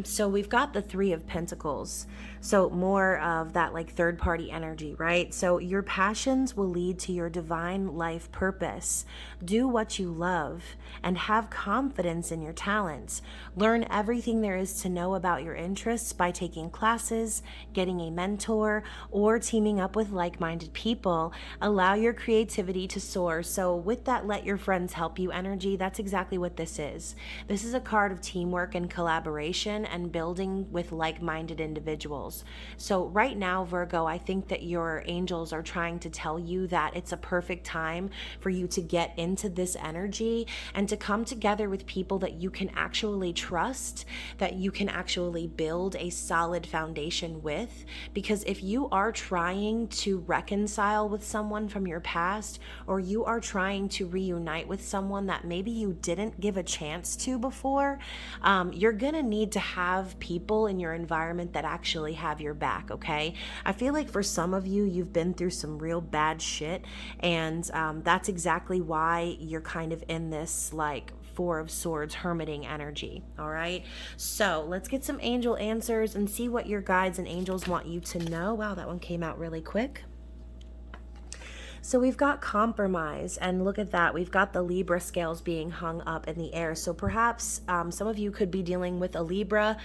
So we've got the Three of Pentacles. So more of that like third party energy, right? So your passions will lead to your divine life purpose. Do what you love and have confidence in your talents. Learn everything there is to know about your interests by taking classes, getting a mentor, or teaming up with like-minded people. Allow your creativity to soar. So with that let your friends help you energy, that's exactly what this is. This is a card of teamwork and collaboration and building with like-minded individuals. angels. So right now, Virgo, I think that your angels are trying to tell you that it's a perfect time for you to get into this energy and to come together with people that you can actually trust, that you can actually build a solid foundation with. Because if you are trying to reconcile with someone from your past, or you are trying to reunite with someone that maybe you didn't give a chance to before, you're gonna need to have people in your environment that actually have your back, okay? I feel like for some of you, you've been through some real bad shit, and that's exactly why you're kind of in this like Four of Swords hermiting energy, all right? So let's get some angel answers and see what your guides and angels want you to know. Wow, that one came out really quick. So we've got compromise, and look at that. We've got the Libra scales being hung up in the air. So perhaps some of you could be dealing with a Libra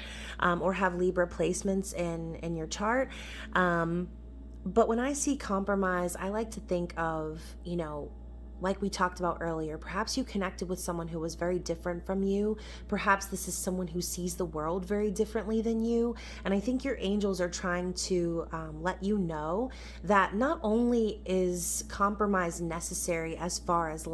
or have Libra placements in your chart. But when I see compromise, I like to think of, you know, like we talked about earlier, perhaps you connected with someone who was very different from you. Perhaps this is someone who sees the world very differently than you. And I think your angels are trying to let you know that not only is compromise necessary as far as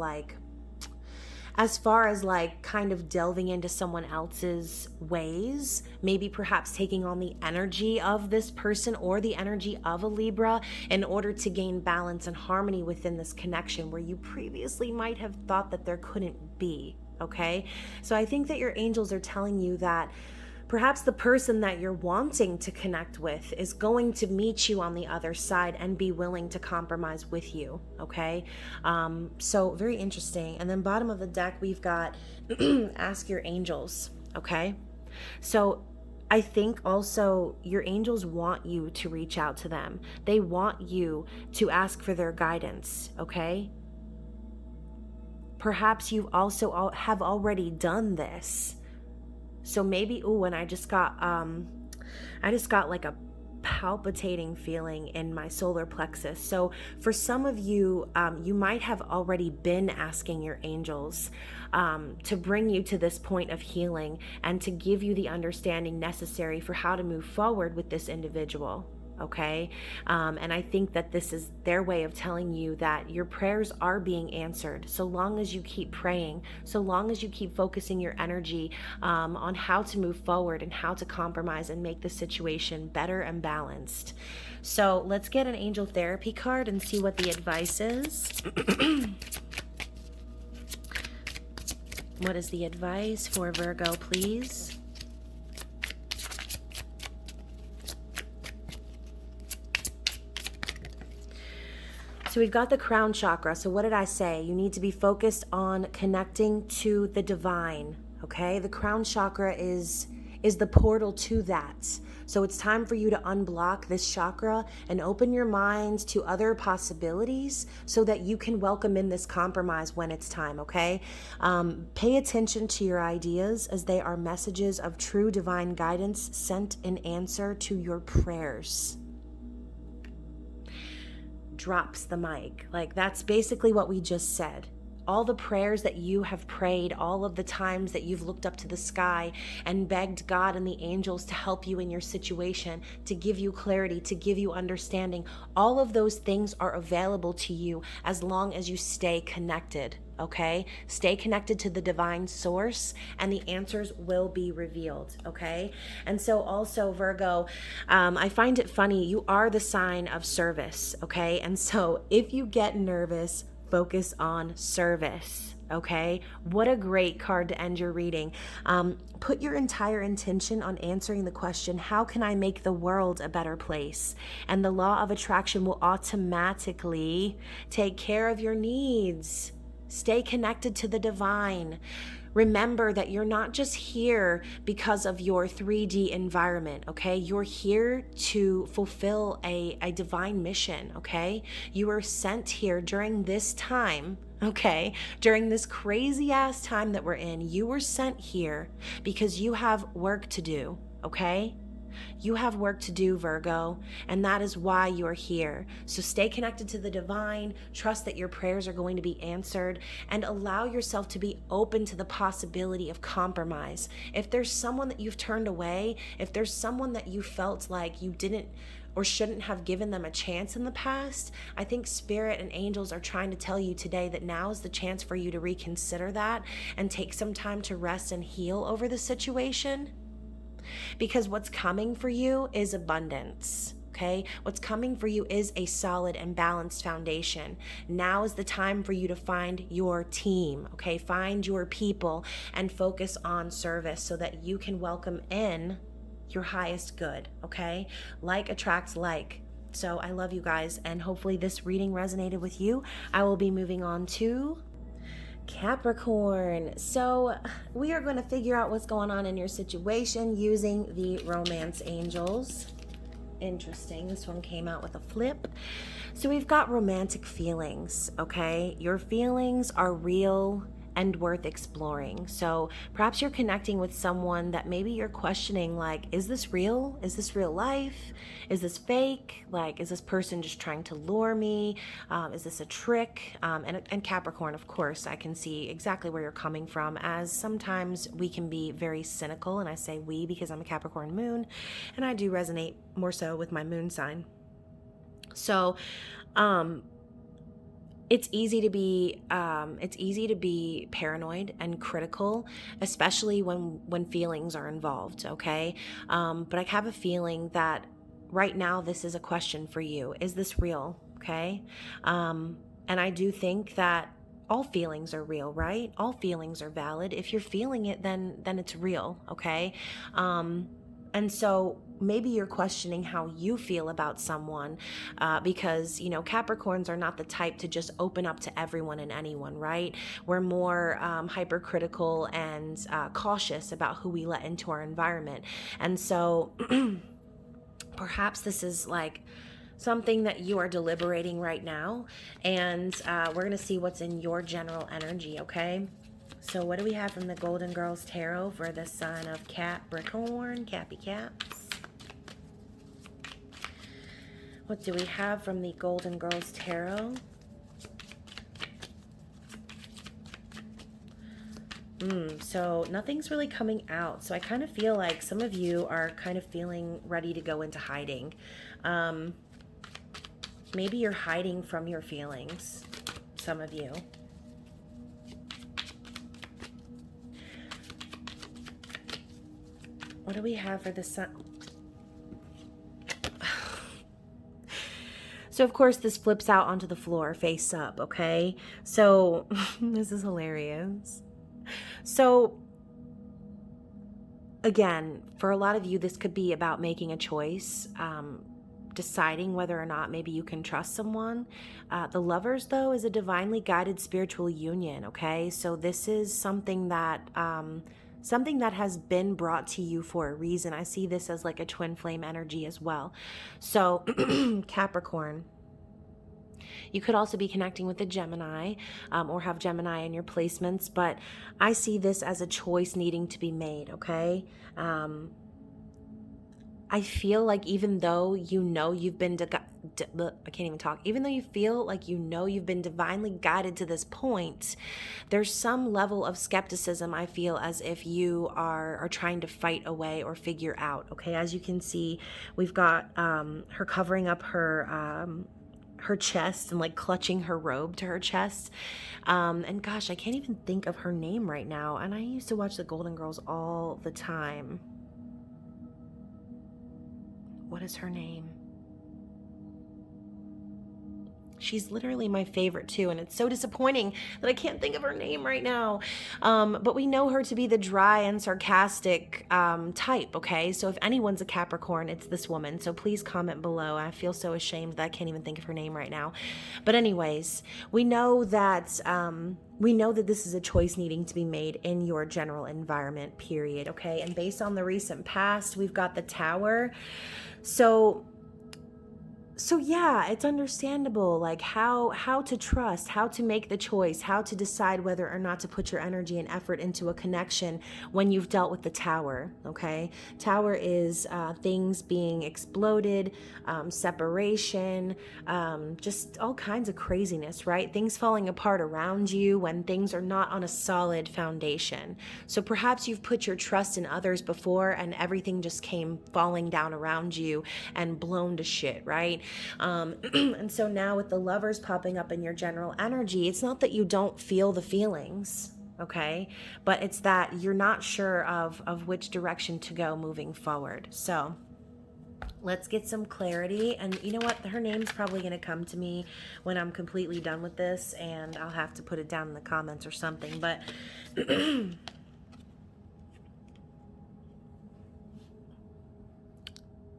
kind of delving into someone else's ways, maybe perhaps taking on the energy of this person or the energy of a Libra in order to gain balance and harmony within this connection where you previously might have thought that there couldn't be, okay? So I think that your angels are telling you that perhaps the person that you're wanting to connect with is going to meet you on the other side and be willing to compromise with you, okay? So very interesting. And then bottom of the deck, we've got ask your angels, okay? So I think also your angels want you to reach out to them. They want you to ask for their guidance, okay? Perhaps you also have already done this. So maybe, and I just got like a palpitating feeling in my solar plexus. So for some of you, you might have already been asking your angels to bring you to this point of healing and to give you the understanding necessary for how to move forward with this individual. Okay. And I think that this is their way of telling you that your prayers are being answered. So long as you keep praying, so long as you keep focusing your energy on how to move forward and how to compromise and make the situation better and balanced. So let's get an angel therapy card and see what the advice is. What is the advice for Virgo, please? So we've got the crown chakra. So what did I say? You need to be focused on connecting to the divine, okay? The crown chakra is the portal to that. So it's time for you to unblock this chakra and open your mind to other possibilities so that you can welcome in this compromise when it's time, okay? Pay attention to your ideas as they are messages of true divine guidance sent in answer to your prayers. Drops the mic. Like, that's basically what we just said. All the prayers that you have prayed, all of the times that you've looked up to the sky and begged God and the angels to help you in your situation, to give you clarity, to give you understanding, all of those things are available to you as long as you stay connected, okay? Stay connected to the divine source and the answers will be revealed, okay? And so also, Virgo, I find it funny, you are the sign of service, okay? And so if you get nervous, focus on service, okay? What a great card to end your reading. Put your entire intention on answering the question, how can I make the world a better place? And the law of attraction will automatically take care of your needs. Stay connected to the divine. Remember that you're not just here because of your 3D environment, okay? You're here to fulfill a divine mission, okay? You were sent here during this time, okay? During this crazy ass time that we're in, you were sent here because you have work to do, okay? You have work to do, Virgo, and that is why you are here. So stay connected to the divine, trust that your prayers are going to be answered, and allow yourself to be open to the possibility of compromise. If there's someone that you've turned away, if there's someone that you felt like you didn't or shouldn't have given them a chance in the past, I think Spirit and angels are trying to tell you today that now is the chance for you to reconsider that and take some time to rest and heal over the situation. Because what's coming for you is abundance, okay? What's coming for you is a solid and balanced foundation. Now is the time for you to find your team, okay? Find your people and focus on service so that you can welcome in your highest good, okay? Like attracts like. So I love you guys, and hopefully this reading resonated with you. I will be moving on to Capricorn. So we are going to figure out what's going on in your situation using the romance angels. Interesting. This one came out with a flip. So we've got romantic feelings, okay? Your feelings are real and worth exploring. So perhaps you're connecting with someone that maybe you're questioning, like, is this real? Is this real life? Is this fake? Like, is this person just trying to lure me? Is this a trick? And Capricorn, of course, I can see exactly where you're coming from, as sometimes we can be very cynical, and I say we because I'm a Capricorn moon, and I do resonate more so with my moon sign. So, it's easy to be paranoid and critical, especially when feelings are involved, okay? But I have a feeling that right now this is a question for you. Is this real, okay? And I do think that all feelings are real, right? All feelings are valid. If you're feeling it, then it's real, okay? And so maybe you're questioning how you feel about someone because, you know, Capricorns are not the type to just open up to everyone and anyone, right? We're more hypercritical and cautious about who we let into our environment. And so perhaps this is like something that you are deliberating right now. And we're going to see what's in your general energy, okay? So what do we have from the Golden Girls Tarot for the sign of Capricorn? Cappy Caps. What do we have from the Golden Girls Tarot? So nothing's really coming out. So I kind of feel like some of you are kind of feeling ready to go into hiding. Maybe you're hiding from your feelings, some of you. What do we have for the sun? So, of course, this flips out onto the floor, face up, okay? So, this is hilarious. So, again, for a lot of you, this could be about making a choice, deciding whether or not maybe you can trust someone. The Lovers, though, is a divinely guided spiritual union, okay? So, this is something that has been brought to you for a reason. I see this as like a twin flame energy as well. So Capricorn, you could also be connecting with a Gemini or have Gemini in your placements, but I see this as a choice needing to be made, okay? I feel like even though you know you've been even though you feel like you know you've been divinely guided to this point, there's some level of skepticism, I feel, as if you are trying to fight away or figure out, okay? As you can see, we've got her covering up her chest and like clutching her robe to her chest. And gosh, I can't even think of her name right now. And I used to watch the Golden Girls all the time. What is her name? She's literally my favorite too, and it's so disappointing that I can't think of her name right now. But we know her to be the dry and sarcastic type, okay? So if anyone's a Capricorn, it's this woman. So please comment below. I feel so ashamed that I can't even think of her name right now. But anyways, we know that this is a choice needing to be made in your general environment, period, okay? And based on the recent past, we've got the Tower. So So yeah, it's understandable, like how to trust, how to make the choice, how to decide whether or not to put your energy and effort into a connection when you've dealt with the Tower. Okay, Tower is things being exploded, separation, just all kinds of craziness, right? Things falling apart around you when things are not on a solid foundation. So perhaps you've put your trust in others before and everything just came falling down around you and blown to shit, right? And so now with the Lovers popping up in your general energy, it's not that you don't feel the feelings, okay? But it's that you're not sure of which direction to go moving forward. So let's get some clarity. And you know what? Her name's probably going to come to me when I'm completely done with this, and I'll have to put it down in the comments or something. But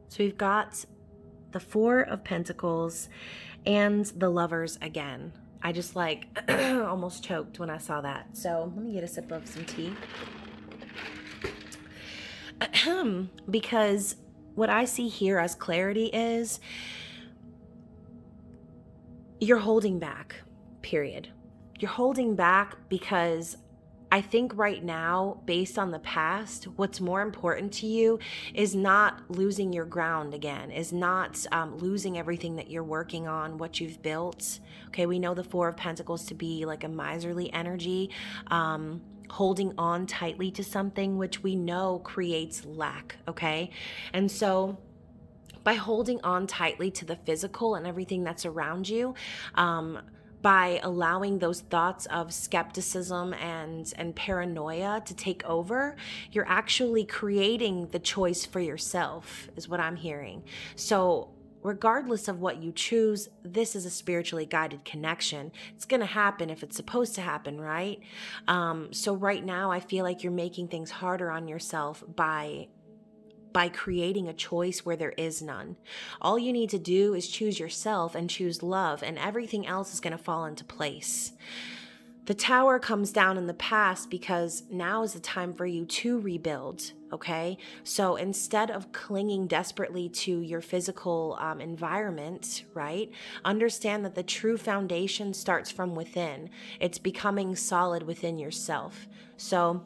so we've got the Four of Pentacles and the Lovers again. I just like almost choked when I saw that. So let me get a sip of some tea. Because what I see here as clarity is you're holding back, period. You're holding back because I think right now, based on the past, what's more important to you is not losing your ground again, is not losing everything that you're working on, what you've built. Okay, we know the Four of Pentacles to be like a miserly energy, holding on tightly to something, which we know creates lack, okay? And so by holding on tightly to the physical and everything that's around you, by allowing those thoughts of skepticism and paranoia to take over, you're actually creating the choice for yourself, is what I'm hearing. So regardless of what you choose, this is a spiritually guided connection. It's going to happen if it's supposed to happen, right? So right now, I feel like you're making things harder on yourself by creating a choice where there is none. All you need to do is choose yourself and choose love, and everything else is going to fall into place. The Tower comes down in the past because now is the time for you to rebuild, okay? So instead of clinging desperately to your physical environment, right? Understand that the true foundation starts from within. It's becoming solid within yourself. So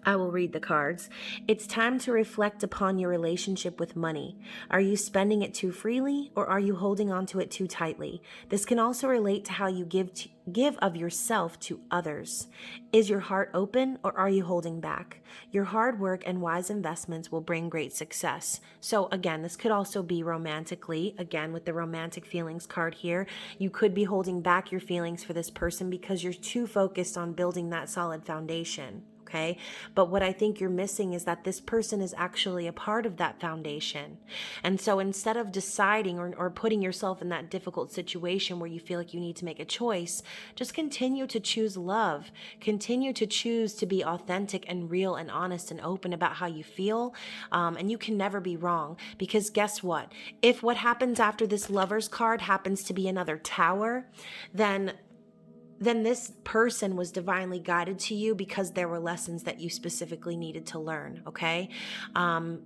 I will read the cards. It's time to reflect upon your relationship with money. Are you spending it too freely, or are you holding on to it too tightly? This can also relate to how you give of yourself to others. Is your heart open, or are you holding back? Your hard work and wise investments will bring great success. So again, this could also be romantically. Again, with the romantic feelings card here, you could be holding back your feelings for this person because you're too focused on building that solid foundation. Okay. But what I think you're missing is that this person is actually a part of that foundation. And so instead of deciding or putting yourself in that difficult situation where you feel like you need to make a choice, just continue to choose love. Continue to choose to be authentic and real and honest and open about how you feel. And you can never be wrong, because guess what? If what happens after this Lovers card happens to be another Tower, then this person was divinely guided to you because there were lessons that you specifically needed to learn, okay?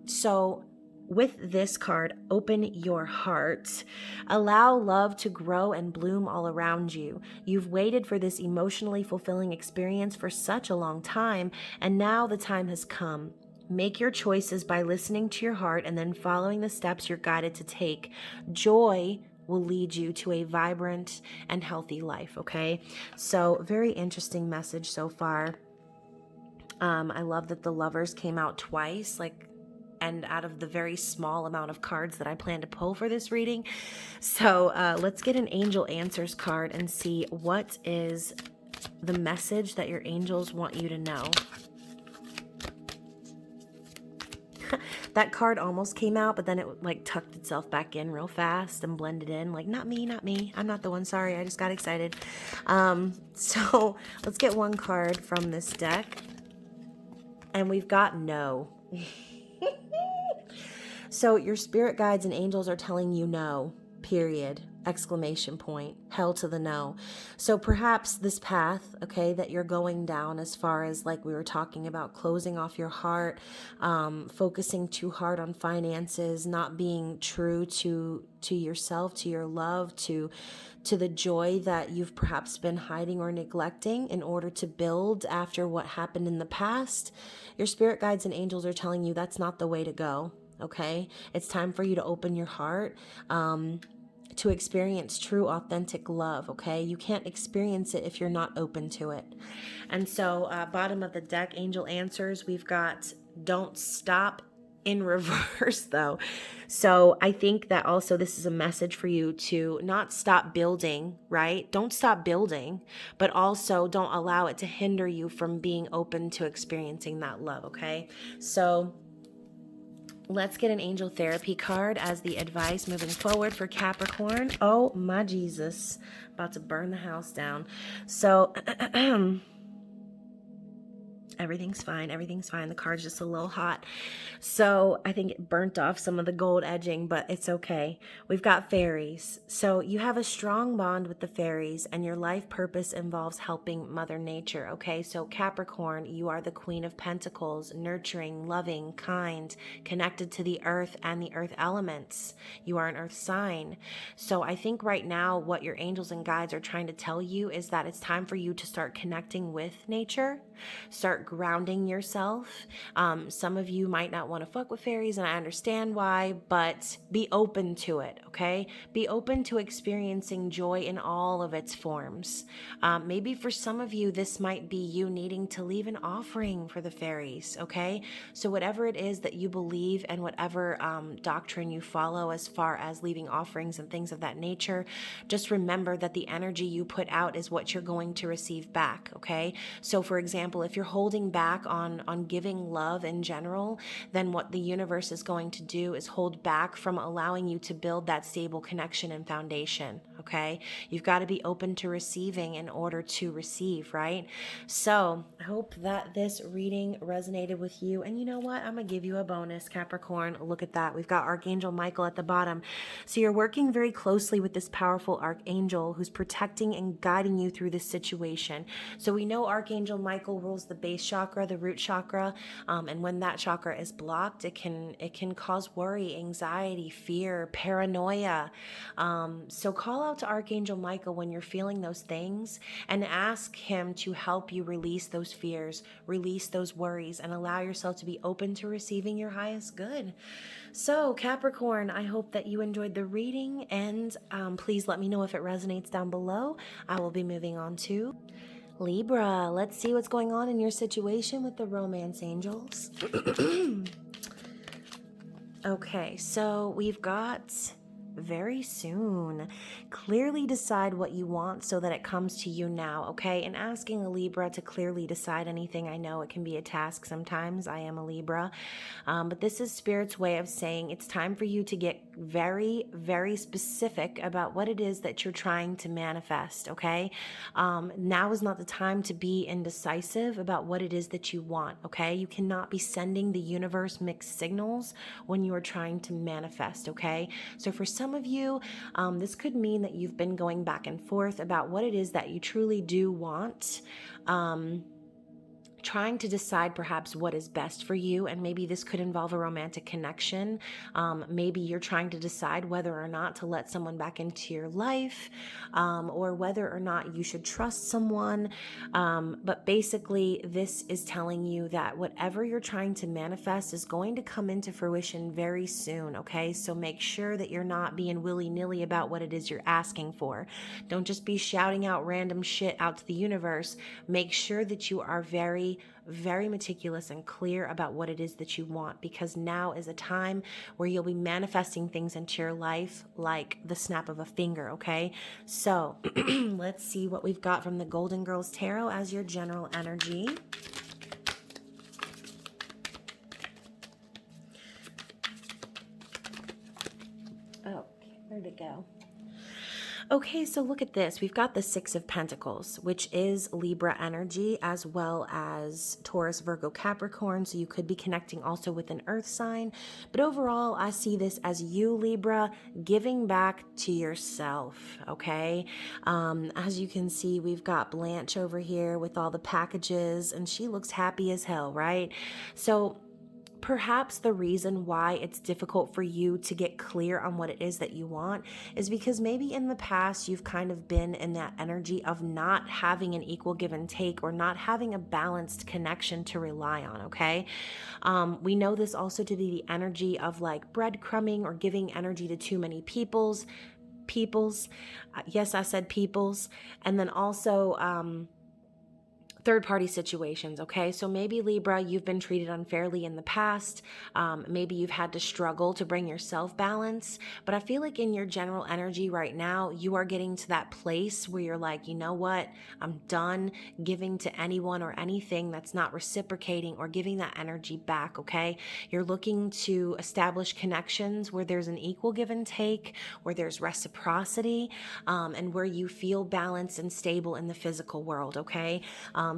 So with this card, open your heart. Allow love to grow and bloom all around you. You've waited for this emotionally fulfilling experience for such a long time, and now the time has come. Make your choices by listening to your heart and then following the steps you're guided to take. Joy will lead you to a vibrant and healthy life, okay? So very interesting message so far. I love that the Lovers came out twice, and out of the very small amount of cards that I plan to pull for this reading. So let's get an Angel Answers card and see what is the message that your angels want you to know. That card almost came out, but then it tucked itself back in real fast and blended in. Not me. I'm not the one. Sorry, I just got excited. So let's get one card from this deck. And we've got no. So your spirit guides and angels are telling you no, period. exclamation point, hell to the no. So perhaps this path, okay, that you're going down, as far as like we were talking about, closing off your heart, focusing too hard on finances, not being true to yourself, to your love, to the joy that you've perhaps been hiding or neglecting in order to build after what happened in the past. Your spirit guides and angels are telling you that's not the way to go. Okay, it's time for you to open your heart, to experience true, authentic love, okay? You can't experience it if you're not open to it. And so, bottom of the deck, angel answers, we've got don't stop in reverse, though. So I think that also this is a message for you to not stop building, right? Don't stop building, but also don't allow it to hinder you from being open to experiencing that love, okay? So let's get an angel therapy card as the advice moving forward for Capricorn. Oh my Jesus, about to burn the house down. So everything's fine. Everything's fine. The card's just a little hot. So I think it burnt off some of the gold edging, but it's okay. We've got fairies. So you have a strong bond with the fairies, and your life purpose involves helping Mother Nature, okay? So Capricorn, you are the Queen of Pentacles, nurturing, loving, kind, connected to the earth and the earth elements. You are an earth sign. So I think right now what your angels and guides are trying to tell you is that it's time for you to start connecting with nature, start grounding yourself. Some of you might not want to fuck with fairies, and I understand why, but be open to it, okay? Be open to experiencing joy in all of its forms. Maybe for some of you, this might be you needing to leave an offering for the fairies, okay? So whatever it is that you believe and whatever doctrine you follow as far as leaving offerings and things of that nature, just remember that the energy you put out is what you're going to receive back, okay? So for example, if you're holding back on giving love in general, then what the universe is going to do is hold back from allowing you to build that stable connection and foundation, okay? You've got to be open to receiving in order to receive, right? So I hope that this reading resonated with you. And you know what? I'm going to give you a bonus, Capricorn. Look at that. We've got Archangel Michael at the bottom. So you're working very closely with this powerful Archangel who's protecting and guiding you through this situation. So we know Archangel Michael rules the base chakra, the root chakra, and when that chakra is blocked, it can cause worry, anxiety, fear, paranoia. So call out to Archangel Michael when you're feeling those things and ask him to help you release those fears, release those worries, and allow yourself to be open to receiving your highest good. So Capricorn, I hope that you enjoyed the reading, and please let me know if it resonates down below. I will be moving on to Libra. Let's see what's going on in your situation with the romance angels. Okay, so we've got very soon. Clearly decide what you want so that it comes to you now, okay? And asking a Libra to clearly decide anything, I know it can be a task sometimes. I am a Libra. But this is Spirit's way of saying it's time for you to get very, very specific about what it is that you're trying to manifest, okay? Now is not the time to be indecisive about what it is that you want, okay? You cannot be sending the universe mixed signals when you are trying to manifest, okay? So for some of you, this could mean that you've been going back and forth about what it is that you truly do want, trying to decide perhaps what is best for you, and maybe this could involve a romantic connection. Maybe you're trying to decide whether or not to let someone back into your life, or whether or not you should trust someone. But basically, this is telling you that whatever you're trying to manifest is going to come into fruition very soon, okay? So make sure that you're not being willy-nilly about what it is you're asking for. Don't just be shouting out random shit out to the universe. Make sure that you are very, very meticulous and clear about what it is that you want, because now is a time where you'll be manifesting things into your life like the snap of a finger, okay? So let's see what we've got from the Golden Girls Tarot as your general energy. Oh, where'd it go? Okay, so look at this. We've got the Six of Pentacles, which is Libra energy, as well as Taurus, Virgo, Capricorn. So you could be connecting also with an earth sign. But overall, I see this as you, Libra, giving back to yourself, okay? As you can see, we've got Blanche over here with all the packages, and she looks happy as hell, right? So perhaps the reason why it's difficult for you to get clear on what it is that you want is because maybe in the past you've kind of been in that energy of not having an equal give and take, or not having a balanced connection to rely on, okay? We know this also to be the energy of like breadcrumbing or giving energy to too many peoples. Yes, I said peoples. And then also, third-party situations, okay? So maybe Libra, you've been treated unfairly in the past. Maybe you've had to struggle to bring yourself balance. But I feel like in your general energy right now, you are getting to that place where you're like, you know what? I'm done giving to anyone or anything that's not reciprocating or giving that energy back, okay? You're looking to establish connections where there's an equal give and take, where there's reciprocity, and where you feel balanced and stable in the physical world, okay?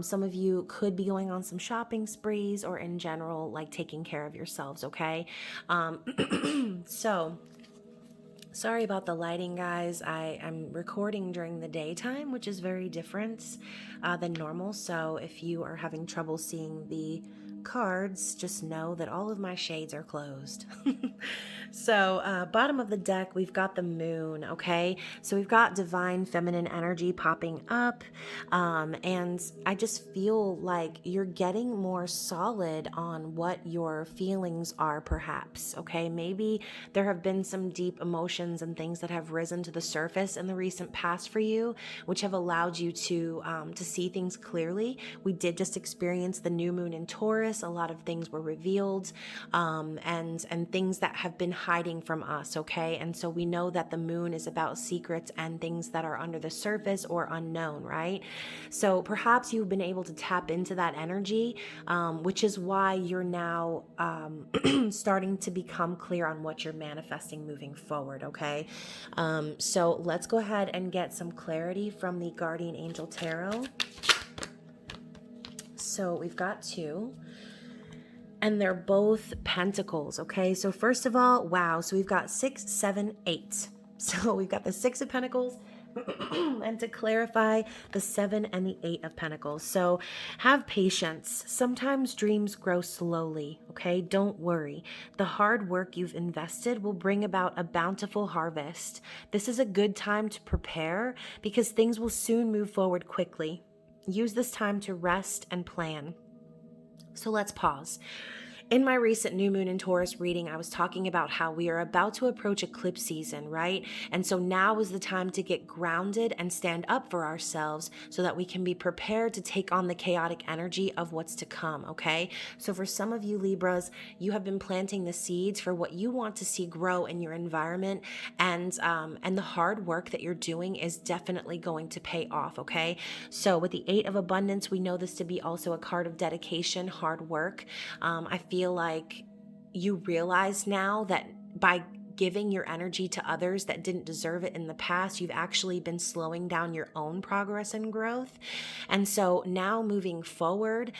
Some of you could be going on some shopping sprees, or in general, like taking care of yourselves, okay? So, sorry about the lighting, guys. I am recording during the daytime, which is very different than normal. So if you are having trouble seeing the cards, just know that all of my shades are closed. So bottom of the deck, we've got the moon, okay? So we've got divine feminine energy popping up, and I just feel like you're getting more solid on what your feelings are, perhaps, okay? Maybe there have been some deep emotions and things that have risen to the surface in the recent past for you, which have allowed you to see things clearly. We did just experience the new moon in Taurus. A lot of things were revealed, and things that have been hiding from us, okay? And so we know that the moon is about secrets and things that are under the surface or unknown, right? So perhaps you've been able to tap into that energy, which is why you're now starting to become clear on what you're manifesting moving forward, okay? So let's go ahead and get some clarity from the Guardian Angel Tarot. So we've got two, and they're both pentacles, okay? So first of all, wow, so we've got 6, 7, 8. So we've got the 6 of Pentacles, and to clarify, the 7 and the 8 of Pentacles. So have patience. Sometimes dreams grow slowly, okay? Don't worry. The hard work you've invested will bring about a bountiful harvest. This is a good time to prepare because things will soon move forward quickly. Use this time to rest and plan. So let's pause. In my recent new moon in Taurus reading, I was talking about how we are about to approach eclipse season, right? And so now is the time to get grounded and stand up for ourselves so that we can be prepared to take on the chaotic energy of what's to come, okay? So for some of you Libras, you have been planting the seeds for what you want to see grow in your environment, and the hard work that you're doing is definitely going to pay off, okay? So with the 8 of Abundance, we know this to be also a card of dedication, hard work. I feel like you realize now that by giving your energy to others that didn't deserve it in the past, you've actually been slowing down your own progress and growth. And so now moving forward,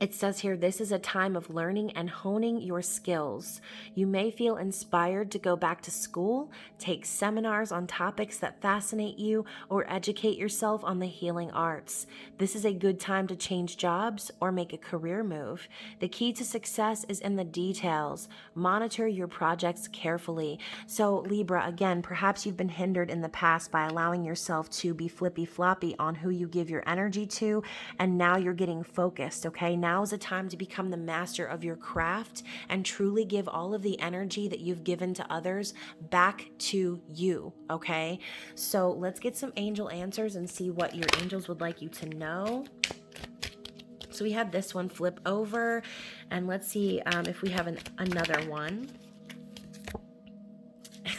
it says here, this is a time of learning and honing your skills. You may feel inspired to go back to school, take seminars on topics that fascinate you, or educate yourself on the healing arts. This is a good time to change jobs or make a career move. The key to success is in the details. Monitor your projects carefully. So Libra, again, perhaps you've been hindered in the past by allowing yourself to be flippy-floppy on who you give your energy to, and now you're getting focused, okay? Now is a time to become the master of your craft and truly give all of the energy that you've given to others back to you, okay? So let's get some angel answers and see what your angels would like you to know. So we had this one flip over, and let's see if we have another one.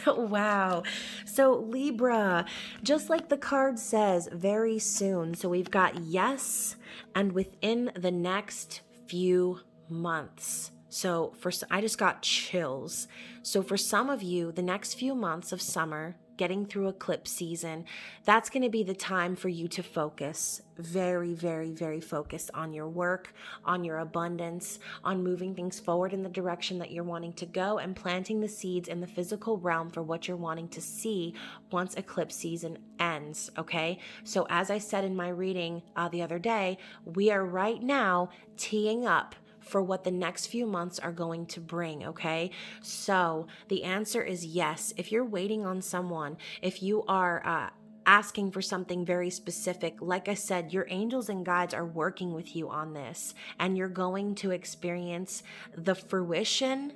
Wow. So Libra, just like the card says, very soon. So we've got yes, and within the next few months. So I just got chills. So for some of you, the next few months of summer, getting through eclipse season, that's going to be the time for you to focus, very, very, very focused on your work, on your abundance, on moving things forward in the direction that you're wanting to go, and planting the seeds in the physical realm for what you're wanting to see once eclipse season ends, okay? So as I said in my reading the other day, we are right now teeing up for what the next few months are going to bring, okay? So the answer is yes. If you're waiting on someone, if you are asking for something very specific, like I said, your angels and guides are working with you on this, and you're going to experience the fruition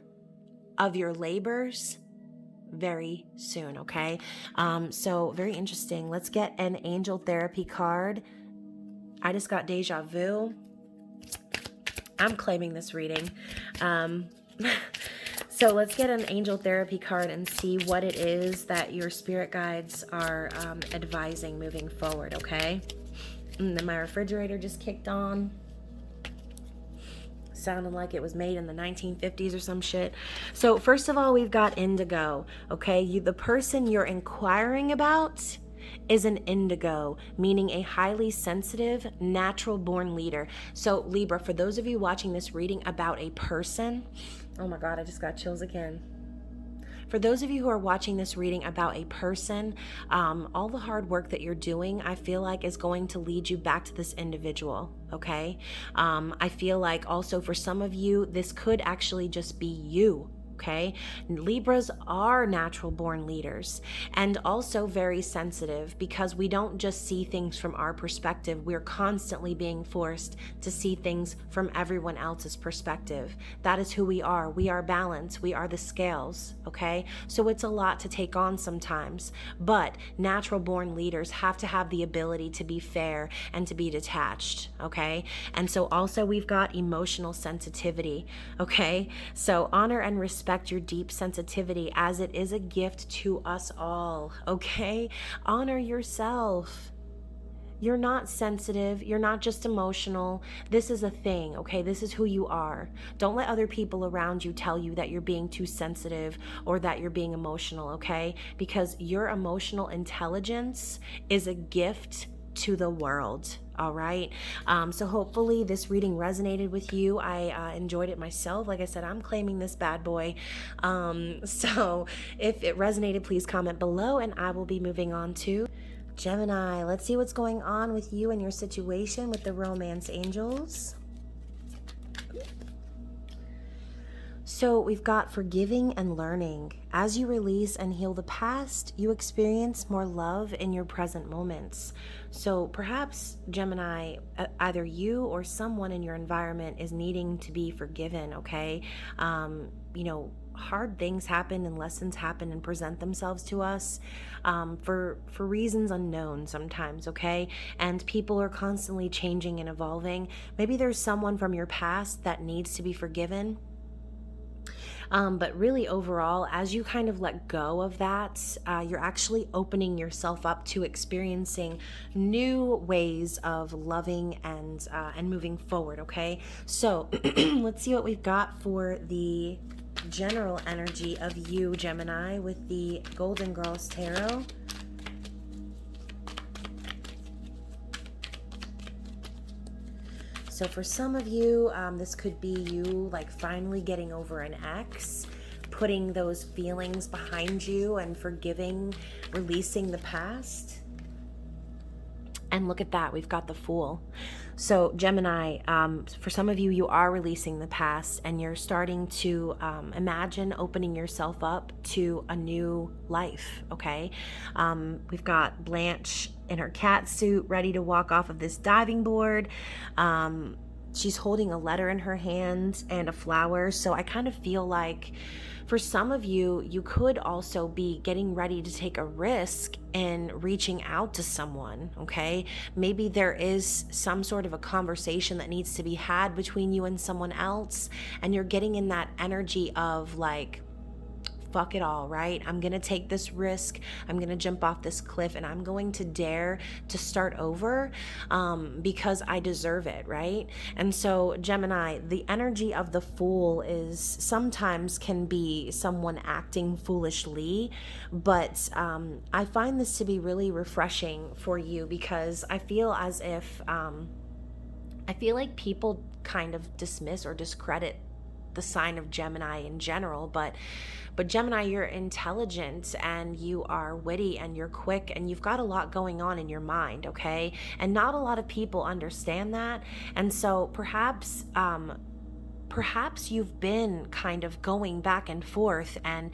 of your labors very soon, okay? So very interesting. Let's get an angel therapy card. I just got deja vu. I'm claiming this reading. So let's get an angel therapy card and see what it is that your spirit guides are advising moving forward, okay? And then my refrigerator just kicked on. Sounded like it was made in the 1950s or some shit. So first of all, we've got indigo, okay? The person you're inquiring about is an indigo, meaning a highly sensitive, natural-born leader. So Libra, for those of you watching this reading about a person, oh my God, I just got chills again. For those of you who are watching this reading about a person, all the hard work that you're doing, I feel like is going to lead you back to this individual, okay? I feel like also for some of you, this could actually just be you. Okay, Libras are natural born leaders and also very sensitive, because we don't just see things from our perspective. We're constantly being forced to see things from everyone else's perspective. That is who we are. We are balance. We are the scales. Okay, so it's a lot to take on sometimes, but natural born leaders have to have the ability to be fair and to be detached. Okay, and so also we've got emotional sensitivity. Okay, so honor and respect your deep sensitivity, as it is a gift to us all, okay? Honor yourself. You're not sensitive. You're not just emotional. This is a thing, okay? This is who you are. Don't let other people around you tell you that you're being too sensitive or that you're being emotional, okay? Because your emotional intelligence is a gift to the world. All right. So hopefully this reading resonated with you. I enjoyed it myself. Like I said, I'm claiming this bad boy. So if it resonated, please comment below, and I will be moving on to Gemini. Let's see what's going on with you and your situation with the romance angels. So we've got forgiving and learning. As you release and heal the past, you experience more love in your present moments. So perhaps, Gemini, either you or someone in your environment is needing to be forgiven, okay? Hard things happen and lessons happen and present themselves to us for reasons unknown sometimes, okay? And people are constantly changing and evolving. Maybe there's someone from your past that needs to be forgiven. But really overall, as you kind of let go of that, you're actually opening yourself up to experiencing new ways of loving and moving forward, okay? So let's see what we've got for the general energy of you, Gemini, with the Golden Girls Tarot. So for some of you, this could be you like finally getting over an ex, putting those feelings behind you and forgiving, releasing the past. And look at that, we've got the Fool. So Gemini, for some of you, you are releasing the past and you're starting to imagine opening yourself up to a new life, okay? We've got Blanche in her cat suit ready to walk off of this diving board. She's holding a letter in her hand and a flower. So I kind of feel like for some of you, you could also be getting ready to take a risk in reaching out to someone, okay? Maybe there is some sort of a conversation that needs to be had between you and someone else, and you're getting in that energy of like fuck it all, right? I'm going to take this risk. I'm going to jump off this cliff and I'm going to dare to start over because I deserve it, right? And so Gemini, the energy of the Fool is sometimes can be someone acting foolishly, but I find this to be really refreshing for you because I feel as if I feel like people kind of dismiss or discredit the sign of Gemini in general, but Gemini, you're intelligent and you are witty and you're quick and you've got a lot going on in your mind, okay? And not a lot of people understand that. And so perhaps you've been kind of going back and forth and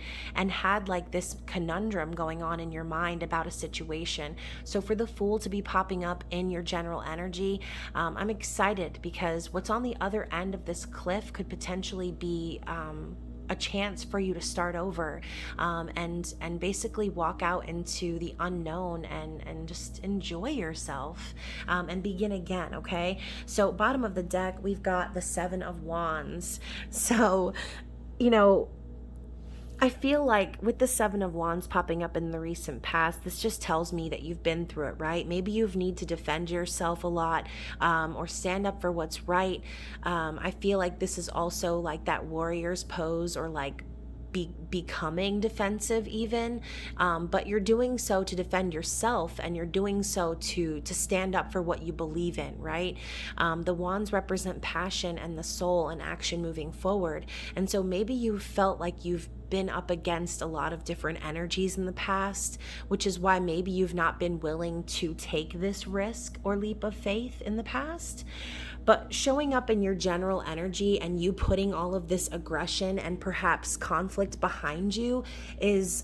had like this conundrum going on in your mind about a situation. So for the Fool to be popping up in your general energy, I'm excited because what's on the other end of this cliff could potentially be a chance for you to start over and basically walk out into the unknown and just enjoy yourself and begin again, okay? So bottom of the deck, we've got the Seven of Wands. So, you know, I feel like with the Seven of Wands popping up in the recent past, this just tells me that you've been through it, right? Maybe you've need to defend yourself a lot or stand up for what's right. I feel like this is also like that warrior's pose or like becoming defensive even, but you're doing so to defend yourself and you're doing so to stand up for what you believe in, right? The wands represent passion and the soul and action moving forward. And so maybe you felt like you've been up against a lot of different energies in the past, which is why maybe you've not been willing to take this risk or leap of faith in the past. But showing up in your general energy and you putting all of this aggression and perhaps conflict behind you is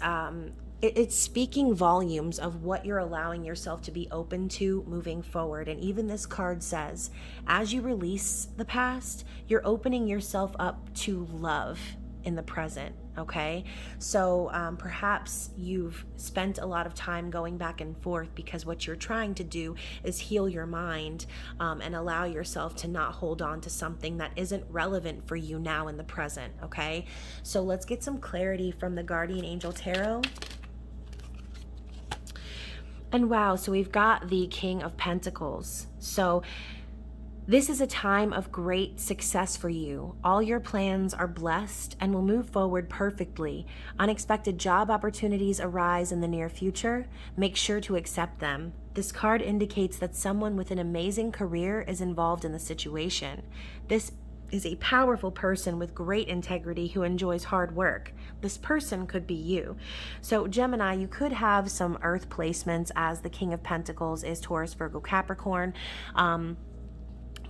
it's speaking volumes of what you're allowing yourself to be open to moving forward. And even this card says, as you release the past, you're opening yourself up to love in the present. Okay, so perhaps you've spent a lot of time going back and forth because what you're trying to do is heal your mind and allow yourself to not hold on to something that isn't relevant for you now in the present. Okay, so let's get some clarity from the Guardian Angel Tarot. And wow, so we've got the King of Pentacles. So this is a time of great success for you. All your plans are blessed and will move forward perfectly. Unexpected job opportunities arise in the near future. Make sure to accept them. This card indicates that someone with an amazing career is involved in the situation. This is a powerful person with great integrity who enjoys hard work. This person could be you. So Gemini, you could have some earth placements as the King of Pentacles is Taurus, Virgo, Capricorn.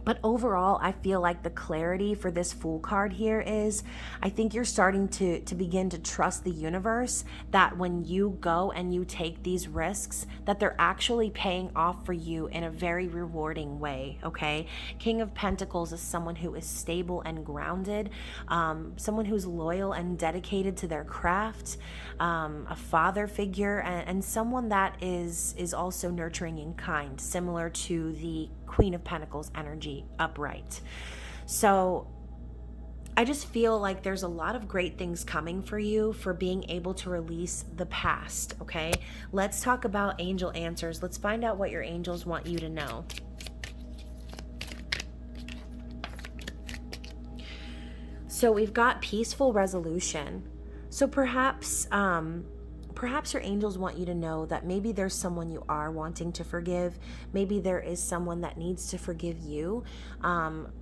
But overall, I feel like the clarity for this Fool card here is, I think you're starting to begin to trust the universe that when you go and you take these risks, that they're actually paying off for you in a very rewarding way, okay? King of Pentacles is someone who is stable and grounded, someone who's loyal and dedicated to their craft, a father figure, and someone that is also nurturing and kind, similar to the Queen of Pentacles energy upright. So I just feel like there's a lot of great things coming for you for being able to release the past, okay? Let's talk about angel answers. Let's find out what your angels want you to know. So we've got peaceful resolution. So perhaps your angels want you to know that maybe there's someone you are wanting to forgive. Maybe there is someone that needs to forgive you.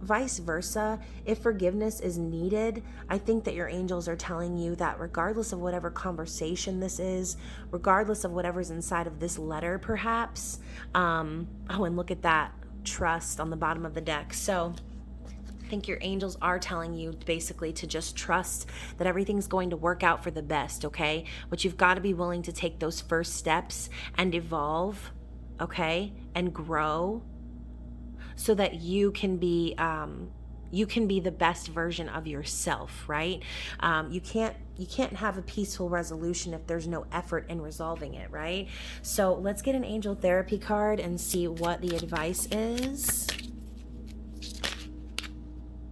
Vice versa, if forgiveness is needed, I think that your angels are telling you that regardless of whatever conversation this is, regardless of whatever's inside of this letter perhaps, oh, and look at that, trust on the bottom of the deck. So I think your angels are telling you basically to just trust that everything's going to work out for the best, okay? But you've got to be willing to take those first steps and evolve, okay? And grow so that you can be the best version of yourself, right? You can't have a peaceful resolution if there's no effort in resolving it, right? So let's get an angel therapy card and see what the advice is.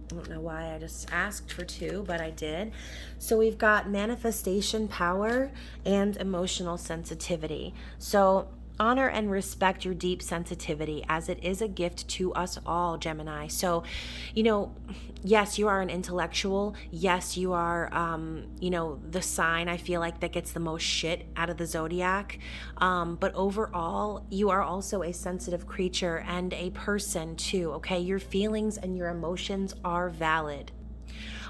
I don't know why I just asked for 2, but I did. So we've got manifestation power and emotional sensitivity. So honor and respect your deep sensitivity, as it is a gift to us all, Gemini. So, yes, you are an intellectual. Yes, you are, the sign I feel like that gets the most shit out of the zodiac. But overall, you are also a sensitive creature and a person too, okay? Your feelings and your emotions are valid.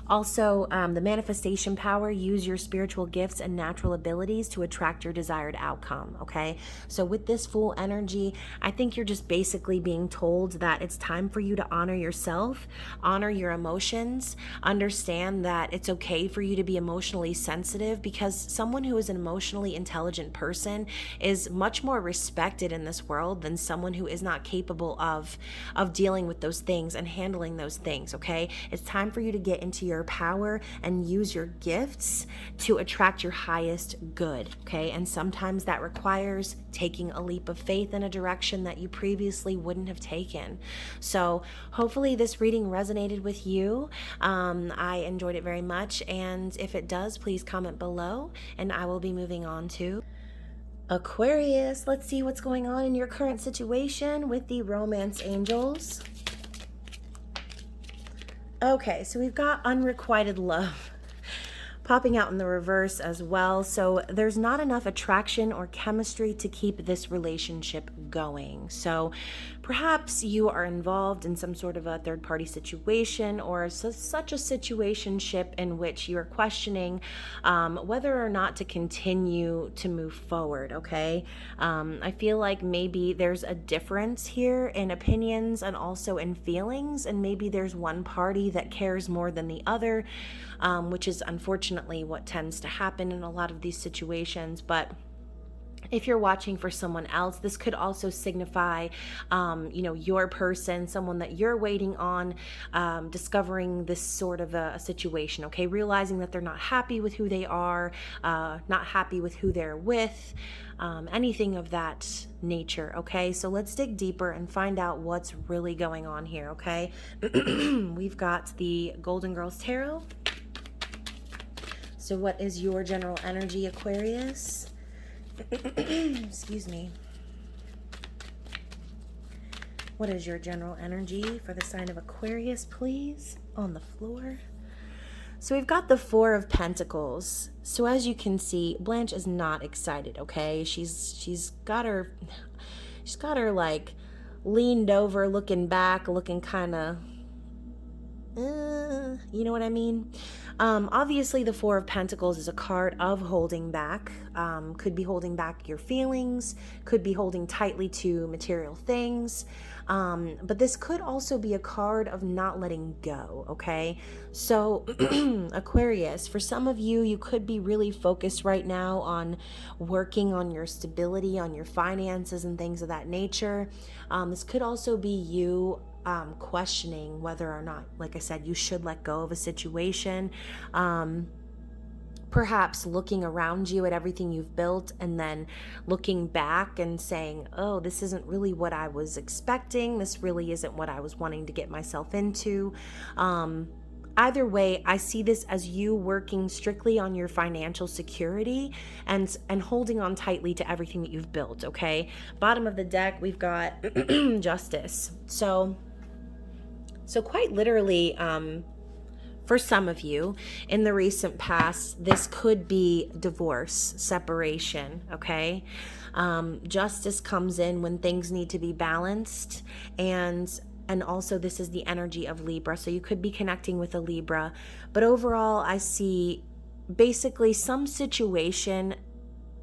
Also, the manifestation power, use your spiritual gifts and natural abilities to attract your desired outcome, okay? So with this full energy, I think you're just basically being told that it's time for you to honor yourself, honor your emotions, understand that it's okay for you to be emotionally sensitive, because someone who is an emotionally intelligent person is much more respected in this world than someone who is not capable of dealing with those things and handling those things, okay? It's time for you to get into your power and use your gifts to attract your highest good, okay? And sometimes that requires taking a leap of faith in a direction that you previously wouldn't have taken. So hopefully this reading resonated with you. I enjoyed it very much, and if it does, please comment below, and I will be moving on to Aquarius. Let's see what's going on in your current situation with the romance angels. Okay, so we've got unrequited love popping out in the reverse as well. So there's not enough attraction or chemistry to keep this relationship going. So perhaps you are involved in some sort of a third-party situation, or such a situationship in which you are questioning whether or not to continue to move forward, okay? I feel like maybe there's a difference here in opinions and also in feelings, and maybe there's one party that cares more than the other, which is unfortunately what tends to happen in a lot of these situations. But if you're watching for someone else, this could also signify, your person, someone that you're waiting on, discovering this sort of a situation, okay? Realizing that they're not happy with who they are, not happy with who they're with, anything of that nature, okay? So let's dig deeper and find out what's really going on here, okay? We've got the Golden Girls Tarot. So what is your general energy, Aquarius? Excuse me. What is your general energy for the sign of Aquarius, please? On the floor. So we've got the Four of Pentacles. So as you can see, Blanche is not excited, okay? She's got her like leaned over, looking back, looking kind of you know what I mean? Obviously, the Four of Pentacles is a card of holding back. Could be holding back your feelings, could be holding tightly to material things. But this could also be a card of not letting go, okay? So, Aquarius, for some of you, you could be really focused right now on working on your stability, on your finances and things of that nature. This could also be you questioning whether or not, like I said, you should let go of a situation. Perhaps looking around you at everything you've built and then looking back and saying, oh, this isn't really what I was expecting. This really isn't what I was wanting to get myself into. Either way, I see this as you working strictly on your financial security and holding on tightly to everything that you've built, okay? Bottom of the deck, we've got Justice. So quite literally, for some of you in the recent past, this could be divorce, separation, okay? Justice comes in when things need to be balanced, and also this is the energy of Libra, so you could be connecting with a Libra. But overall, I see basically some situation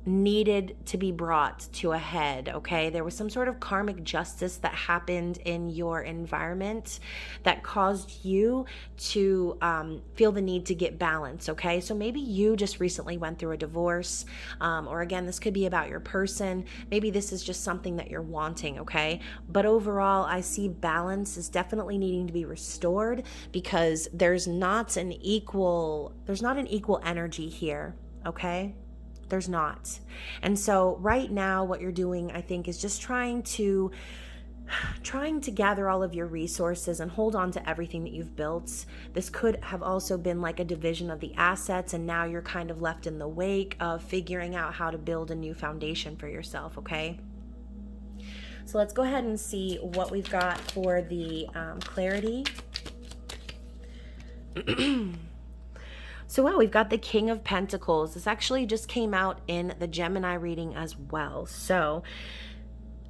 needed to be brought to a head, okay? There was some sort of karmic justice that happened in your environment that caused you to feel the need to get balance, okay? So maybe you just recently went through a divorce, or again, this could be about your person. Maybe this is just something that you're wanting, okay? But overall, I see balance is definitely needing to be restored, because there's not an equal energy here, okay? There's not. And so right now what you're doing, I think, is just trying to trying to gather all of your resources and hold on to everything that you've built. This could have also been like a division of the assets, and now you're kind of left in the wake of figuring out how to build a new foundation for yourself, okay? So let's go ahead and see what we've got for the clarity. So wow, we've got the King of Pentacles. This actually just came out in the Gemini reading as well. So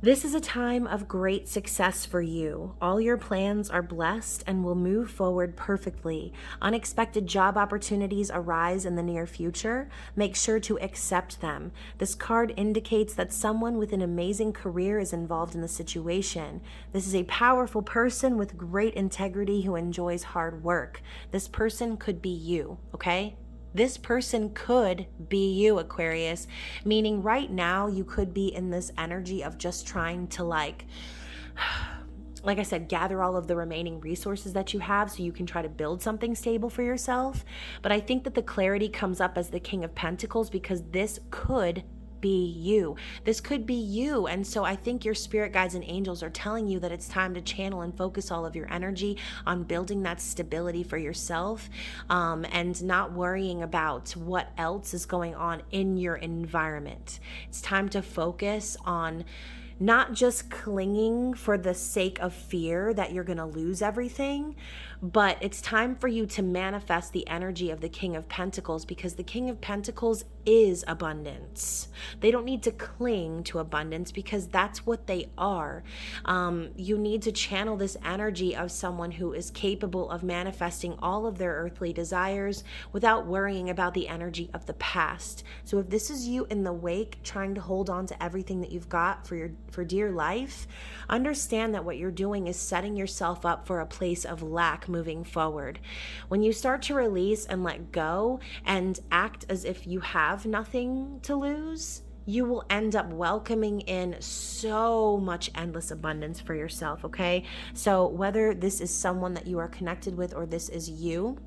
this is a time of great success for you. All your plans are blessed and will move forward perfectly. Unexpected job opportunities arise in the near future. Make sure to accept them. This card indicates that someone with an amazing career is involved in the situation. This is a powerful person with great integrity who enjoys hard work. This person could be you, okay? This person could be you, Aquarius, meaning right now you could be in this energy of just trying to like I said, gather all of the remaining resources that you have so you can try to build something stable for yourself. But I think that the clarity comes up as the King of Pentacles because this could be you. This could be you. And so I think your spirit guides and angels are telling you that it's time to channel and focus all of your energy on building that stability for yourself, and not worrying about what else is going on in your environment. It's time to focus on not just clinging for the sake of fear that you're going to lose everything, but it's time for you to manifest the energy of the King of Pentacles, because the King of Pentacles is abundance. They don't need to cling to abundance because that's what they are. You need to channel this energy of someone who is capable of manifesting all of their earthly desires without worrying about the energy of the past. So if this is you in the wake, trying to hold on to everything that you've got for dear life, understand that what you're doing is setting yourself up for a place of lack moving forward. When you start to release and let go and act as if you have nothing to lose, you will end up welcoming in so much endless abundance for yourself, okay? So whether this is someone that you are connected with or this is you,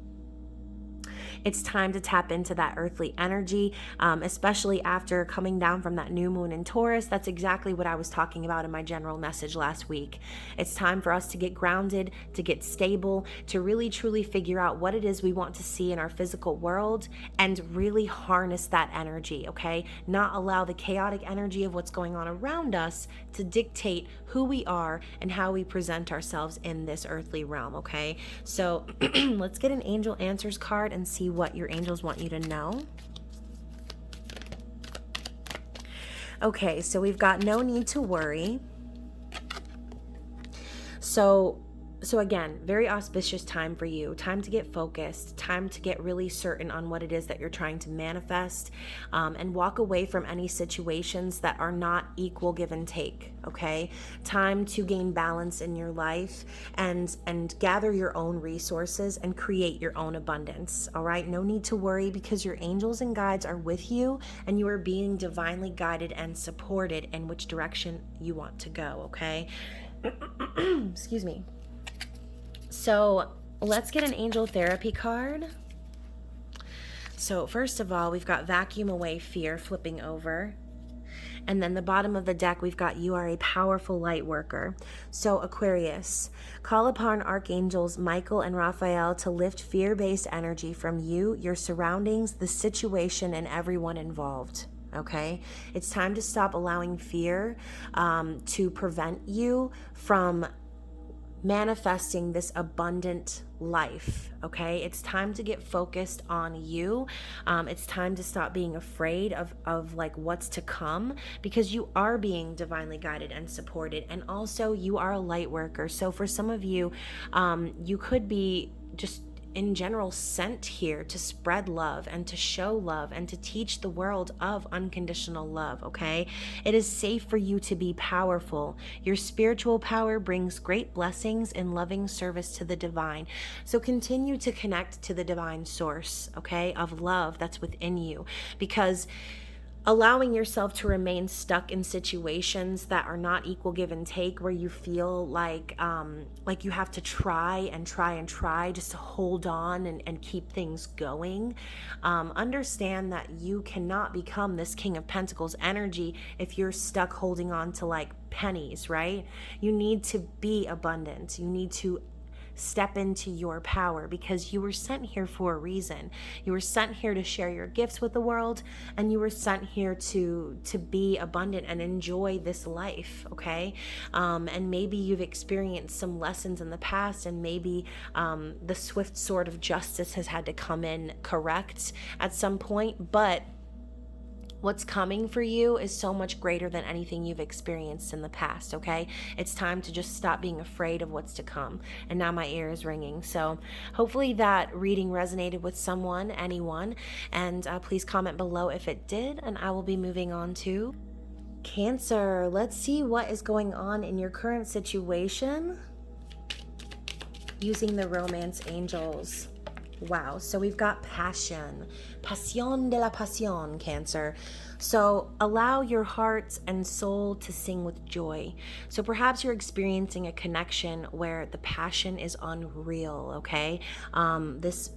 it's time to tap into that earthly energy, especially after coming down from that new moon in Taurus. That's exactly what I was talking about in my general message last week. It's time for us to get grounded, to get stable, to really truly figure out what it is we want to see in our physical world and really harness that energy, okay? Not allow the chaotic energy of what's going on around us to dictate who we are and how we present ourselves in this earthly realm, okay? So let's get an Angel Answers card and see what your angels want you to know. Okay, so we've got no need to worry. So again, very auspicious time for you. Time to get focused, time to get really certain on what it is that you're trying to manifest, and walk away from any situations that are not equal give and take, okay? Time to gain balance in your life and gather your own resources and create your own abundance, all right? No need to worry because your angels and guides are with you and you are being divinely guided and supported in which direction you want to go, okay? Excuse me. So let's get an angel therapy card. So first of all, we've got vacuum away fear flipping over. And then the bottom of the deck, we've got you are a powerful light worker. So Aquarius, call upon archangels Michael and Raphael to lift fear-based energy from you, your surroundings, the situation, and everyone involved. Okay, it's time to stop allowing fear to prevent you from manifesting this abundant life. Okay, it's time to get focused on you. It's time to stop being afraid of like what's to come, because you are being divinely guided and supported, and also you are a light worker. So for some of you, you could be just in general sent here to spread love and to show love and to teach the world of unconditional love, okay? It is safe for you to be powerful. Your spiritual power brings great blessings in loving service to the divine. So continue to connect to the divine source, okay, of love that's within you, because allowing yourself to remain stuck in situations that are not equal give and take, where you feel like you have to try and try and try just to hold on and keep things going. Understand that you cannot become this King of Pentacles energy if you're stuck holding on to like pennies, right? You need to be abundant. You need to step into your power, because you were sent here for a reason. You were sent here to share your gifts with the world, and you were sent here to be abundant and enjoy this life, okay? And maybe you've experienced some lessons in the past, and maybe the swift sword of justice has had to come in correct at some point, but what's coming for you is so much greater than anything you've experienced in the past, okay? It's time to just stop being afraid of what's to come. And now my ear is ringing. So hopefully that reading resonated with someone, anyone. And please comment below if it did. And I will be moving on to Cancer. Let's see what is going on in your current situation using the romance angels. Wow, so we've got passion. Pasión de la pasión, Cancer. So allow your heart and soul to sing with joy. So perhaps you're experiencing a connection where the passion is unreal, okay? This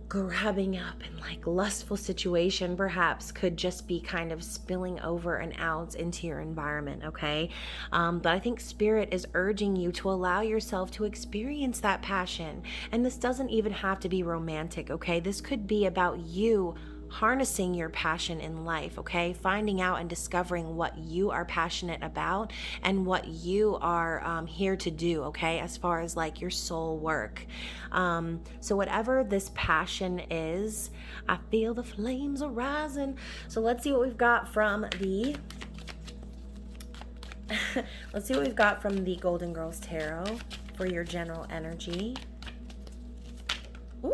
grabbing up and like lustful situation perhaps could just be kind of spilling over and out into your environment, okay? But I think Spirit is urging you to allow yourself to experience that passion. And this doesn't even have to be romantic, okay? This could be about you harnessing your passion in life, okay? Finding out and discovering what you are passionate about and what you are here to do, okay? As far as like your soul work. So whatever this passion is, I feel the flames are rising. So let's see what we've got from the let's see what we've got from the Golden Girls Tarot for your general energy. Ooh.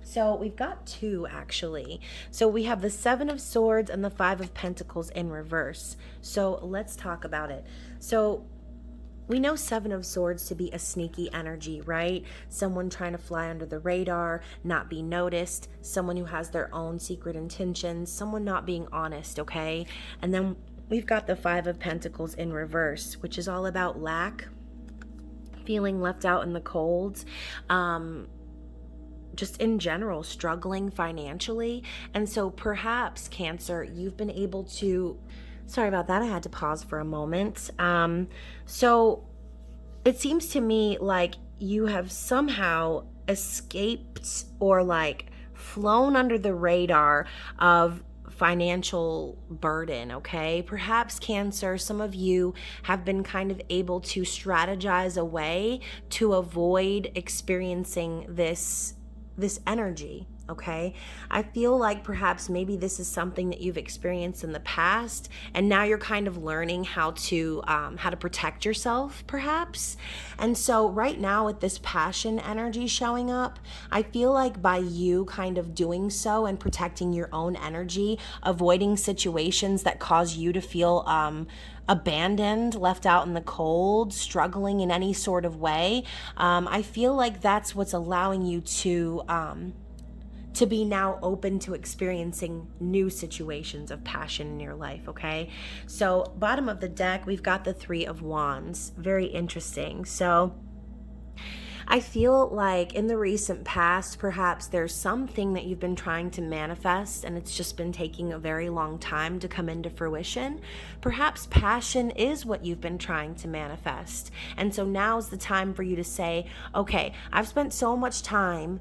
So we've got two, actually. So we have the Seven of Swords and the Five of Pentacles in reverse. So let's talk about it. So we know Seven of Swords to be a sneaky energy, right? Someone trying to fly under the radar, not be noticed, someone who has their own secret intentions, someone not being honest, okay? And then we've got the Five of Pentacles in reverse, which is all about lack, feeling left out in the cold, just in general, struggling financially. And so perhaps, Cancer, you've been able to, sorry about that, I had to pause for a moment. So it seems to me like you have somehow escaped or like flown under the radar of financial burden, okay? Perhaps, Cancer, some of you have been kind of able to strategize a way to avoid experiencing this energy, okay? I feel like perhaps maybe this is something that you've experienced in the past, and now you're kind of learning how to protect yourself, perhaps. And so right now with this passion energy showing up, I feel like by you kind of doing so and protecting your own energy, avoiding situations that cause you to feel abandoned, left out in the cold, struggling in any sort of way, I feel like that's what's allowing you to be now open to experiencing new situations of passion in your life, okay? So bottom of the deck, we've got the Three of Wands. Very interesting. So I feel like in the recent past, perhaps there's something that you've been trying to manifest and it's just been taking a very long time to come into fruition. Perhaps passion is what you've been trying to manifest. And so now's the time for you to say, okay, I've spent so much time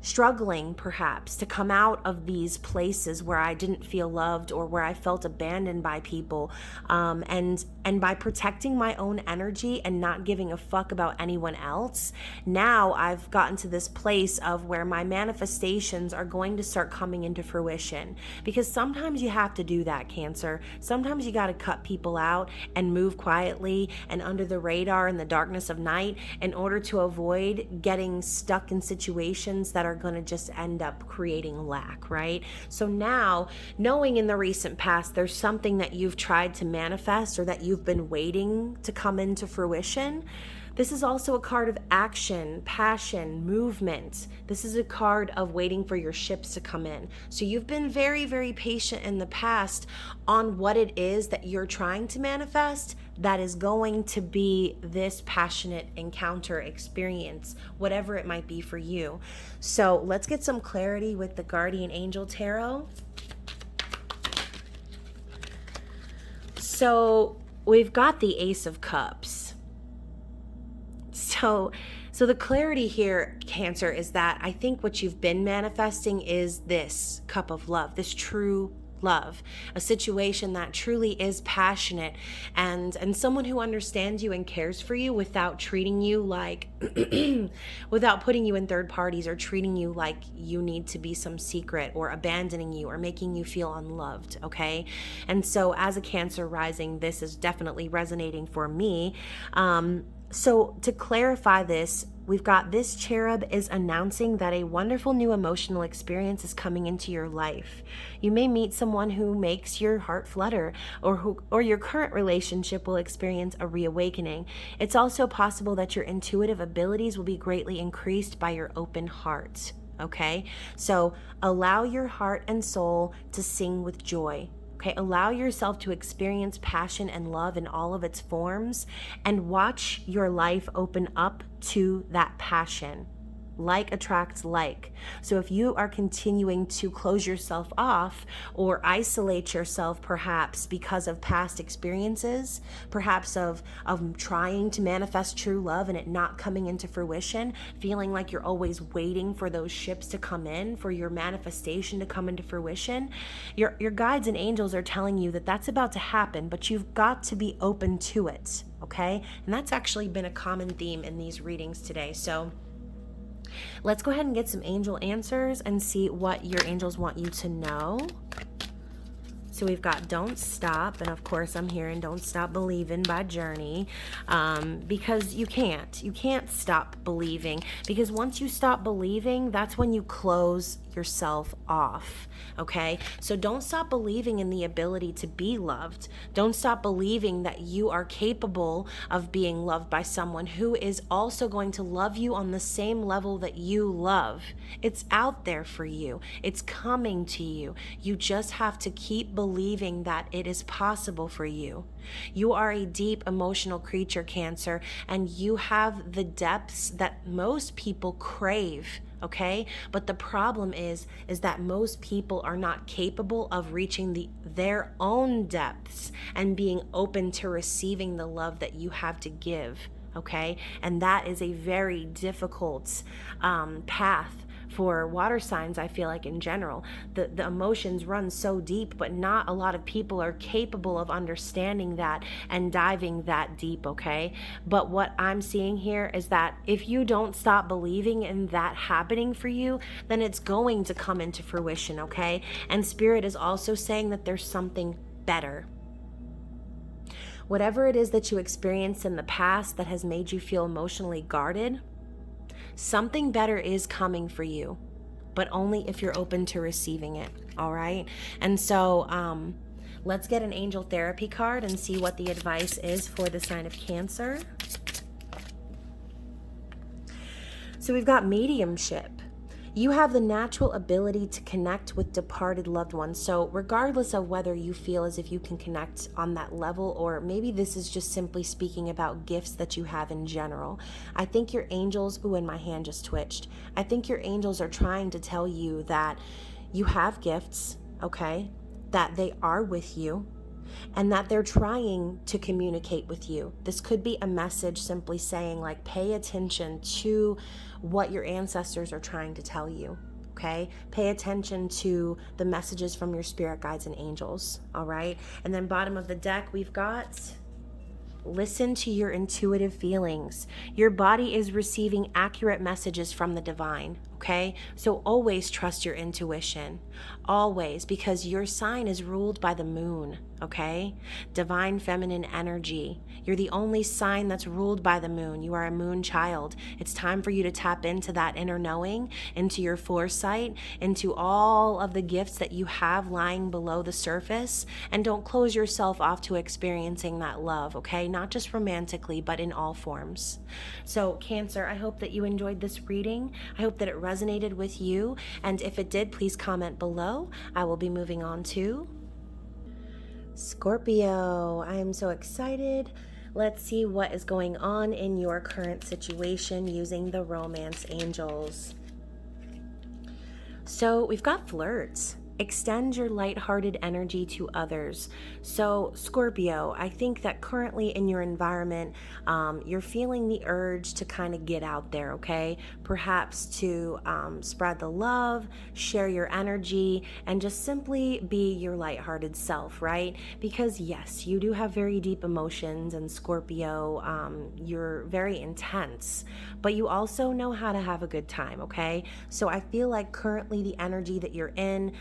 struggling perhaps to come out of these places where I didn't feel loved or where I felt abandoned by people, and by protecting my own energy and not giving a fuck about anyone else, now I've gotten to this place of where my manifestations are going to start coming into fruition. Because sometimes you have to do that, Cancer. Sometimes you got to cut people out and move quietly and under the radar in the darkness of night in order to avoid getting stuck in situations that are going to just end up creating lack, right? So now, knowing in the recent past there's something that you've tried to manifest or that you've been waiting to come into fruition, This is also a card of action, passion, movement. This is a card of waiting for your ships to come in. So you've been very, very patient in the past on what it is that you're trying to manifest that is going to be this passionate encounter experience, whatever it might be for you. So let's get some clarity with the Guardian Angel Tarot. So we've got the Ace of Cups. So the clarity here, Cancer, is that I think what you've been manifesting is this cup of love, this true love, a situation that truly is passionate and someone who understands you and cares for you without treating you like, without putting you in third parties or treating you like you need to be some secret or abandoning you or making you feel unloved, okay? And so as a Cancer rising, this is definitely resonating for me. So to clarify this, we've got this cherub is announcing that a wonderful new emotional experience is coming into your life. You may meet someone who makes your heart flutter, or your current relationship will experience a reawakening. It's also possible that your intuitive abilities will be greatly increased by your open heart. Okay? So allow your heart and soul to sing with joy. Okay, allow yourself to experience passion and love in all of its forms and watch your life open up to that passion. Like attracts like. So if you are continuing to close yourself off or isolate yourself perhaps because of past experiences, perhaps of trying to manifest true love and it not coming into fruition, feeling like you're always waiting for those ships to come in, for your manifestation to come into fruition, your guides and angels are telling you that that's about to happen, but you've got to be open to it, okay? And that's actually been a common theme in these readings today. So let's go ahead and get some angel answers and see what your angels want you to know. So we've got Don't Stop, and of course I'm hearing Don't Stop Believing by Journey, because you can't stop believing, because once you stop believing, that's when you close yourself off, okay? So don't stop believing in the ability to be loved. Don't stop believing that you are capable of being loved by someone who is also going to love you on the same level that you love. It's out there for you. It's coming to you. You just have to keep believing that it is possible for you. You are a deep emotional creature, Cancer, and you have the depths that most people crave. Okay, but the problem is that most people are not capable of reaching their own depths and being open to receiving the love that you have to give. Okay, and that is a very difficult path for water signs, I feel like, in general. The emotions run so deep, but not a lot of people are capable of understanding that and diving that deep, okay? But what I'm seeing here is that if you don't stop believing in that happening for you, then it's going to come into fruition, okay? And Spirit is also saying that there's something better. Whatever it is that you experienced in the past that has made you feel emotionally guarded, something better is coming for you, but only if you're open to receiving it, all right? And so let's get an angel therapy card and see what the advice is for the sign of Cancer. So we've got mediumship. You have the natural ability to connect with departed loved ones. So regardless of whether you feel as if you can connect on that level, or maybe this is just simply speaking about gifts that you have in general, I think your angels, ooh, and my hand just twitched. I think your angels are trying to tell you that you have gifts, okay? That they are with you, and that they're trying to communicate with you. This could be a message simply saying, like, pay attention to what your ancestors are trying to tell you, okay? Pay attention to the messages from your spirit guides and angels, all right? And then bottom of the deck, we've got listen to your intuitive feelings. Your body is receiving accurate messages from the divine, okay? So always trust your intuition, always, because your sign is ruled by the moon, okay? Divine feminine energy. You're the only sign that's ruled by the moon. You are a moon child. It's time for you to tap into that inner knowing, into your foresight, into all of the gifts that you have lying below the surface, and don't close yourself off to experiencing that love, okay? Not just romantically, but in all forms. So Cancer, I hope that you enjoyed this reading. I hope that it resonated with you, and if it did, please comment below. I will be moving on to Scorpio. I am so excited. Let's see what is going on in your current situation using the romance angels. So we've got flirts. Extend your lighthearted energy to others. So Scorpio, I think that currently in your environment, you're feeling the urge to kind of get out there, okay? Perhaps to spread the love, share your energy, and just simply be your lighthearted self, right? Because yes, you do have very deep emotions, and Scorpio, you're very intense, but you also know how to have a good time, okay? So I feel like currently the energy that you're in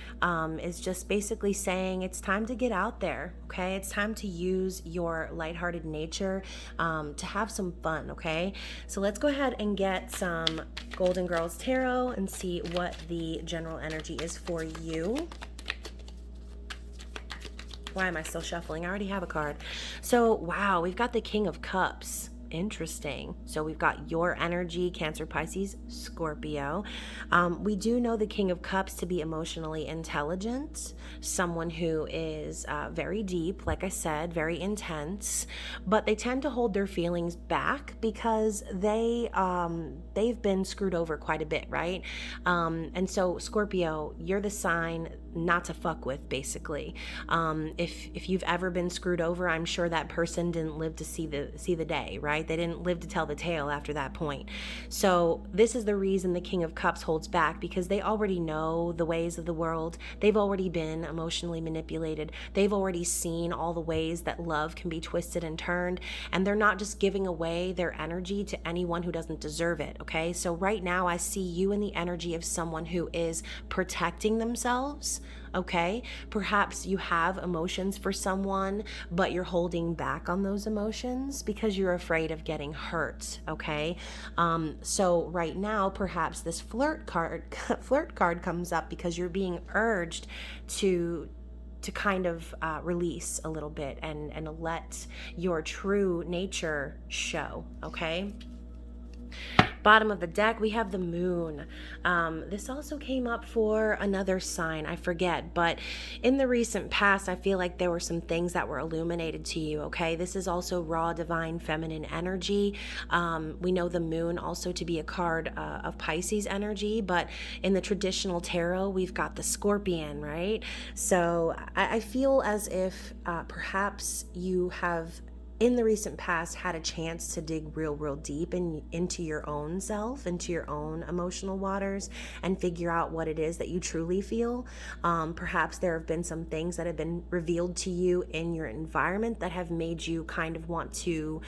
is just basically saying it's time to get out there, okay? It's time to use your lighthearted nature to have some fun, okay? So let's go ahead and get some Golden Girls Tarot and see what the general energy is for you. Why am I still shuffling? I already have a card. So, wow, we've got the King of Cups. Interesting. So we've got your energy, Cancer, Pisces, Scorpio. We do know the King of Cups to be emotionally intelligent, someone who is very deep, like I said, very intense, but they tend to hold their feelings back because they've been screwed over quite a bit, right? And so Scorpio, you're the sign not to fuck with, basically. If you've ever been screwed over, I'm sure that person didn't live to see the day, right? They didn't live to tell the tale after that point. So this is the reason the King of Cups holds back, because they already know the ways of the world. They've already been emotionally manipulated. They've already seen all the ways that love can be twisted and turned, and they're not just giving away their energy to anyone who doesn't deserve it, okay? So right now I see you in the energy of someone who is protecting themselves, okay? Perhaps you have emotions for someone, but you're holding back on those emotions because you're afraid of getting hurt, okay? So right now, perhaps this flirt card comes up because you're being urged to kind of release a little bit and let your true nature show, okay? Bottom of the deck, we have the moon. This also came up for another sign, I forget, but in the recent past, I feel like there were some things that were illuminated to you, okay? This is also raw, divine, feminine energy. We know the moon also to be a card of Pisces energy, but in the traditional tarot, we've got the scorpion, right? So I feel as if perhaps you have in the recent past had a chance to dig real deep into your own self, into your own emotional waters, and figure out what it is that you truly feel. Perhaps there have been some things that have been revealed to you in your environment that have made you kind of want to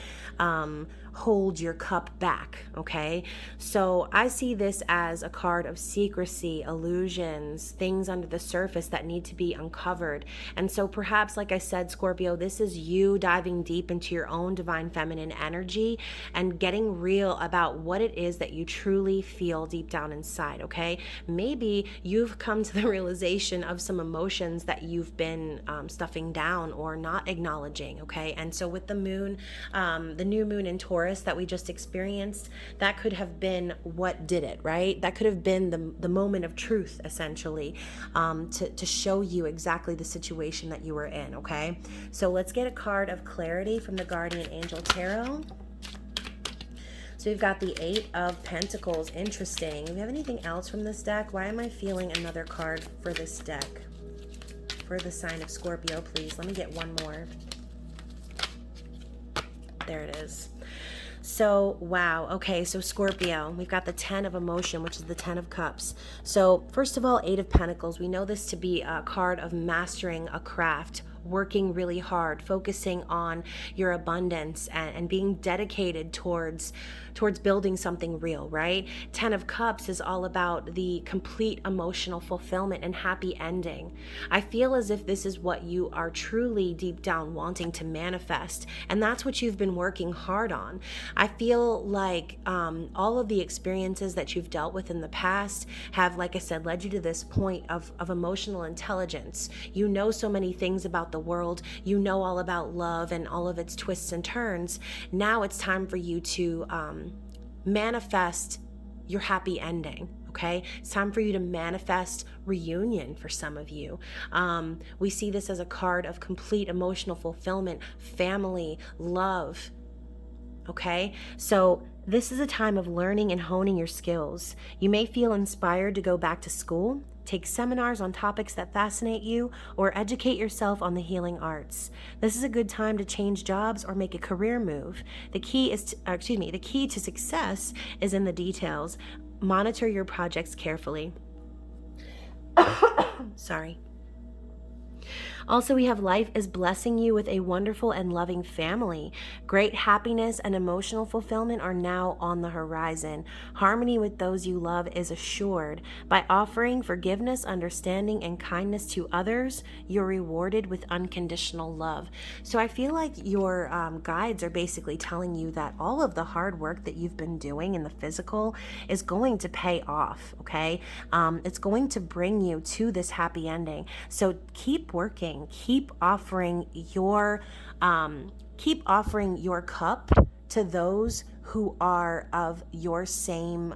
hold your cup back, okay? So I see this as a card of secrecy, illusions, things under the surface that need to be uncovered. And so perhaps, like I said, Scorpio, this is you diving deep into your own divine feminine energy and getting real about what it is that you truly feel deep down inside, okay? Maybe you've come to the realization of some emotions that you've been stuffing down or not acknowledging, okay? And so with the moon, the new moon in Taurus that we just experienced, that could have been what did it, right? That could have been the moment of truth, essentially, to show you exactly the situation that you were in, okay? So let's get a card of clarity from the Guardian Angel Tarot. So we've got the Eight of Pentacles. Interesting. Do we have anything else from this deck? Why am I feeling another card for this deck? For the sign of Scorpio, please. Let me get one more. There it is. So, wow. Okay, so Scorpio, we've got the 10 of Emotion, which is the 10 of Cups. So, first of all, Eight of Pentacles. We know this to be a card of mastering a craft, working really hard, focusing on your abundance and being dedicated towards building something real, right? 10 of Cups is all about the complete emotional fulfillment and happy ending. I feel as if this is what you are truly deep down wanting to manifest, and that's what you've been working hard on. I feel like all of the experiences that you've dealt with in the past have, like I said, led you to this point of emotional intelligence. You know so many things about the world. You know all about love and all of its twists and turns. Now it's time for you to manifest your happy ending. Okay, it's time for you to manifest reunion for some of you. We see this as a card of complete emotional fulfillment, family, love. Okay, so this is a time of learning and honing your skills. You may feel inspired to go back to school, take seminars on topics that fascinate you, or educate yourself on the healing arts. This is a good time to change jobs or make a career move. The key to success is in the details. Monitor your projects carefully. Sorry. Also, we have life is blessing you with a wonderful and loving family. Great happiness and emotional fulfillment are now on the horizon. Harmony with those you love is assured. By offering forgiveness, understanding, and kindness to others, you're rewarded with unconditional love. So I feel like your guides are basically telling you that all of the hard work that you've been doing in the physical is going to pay off, okay? It's going to bring you to this happy ending. So keep working. Keep offering your cup to those who are of your same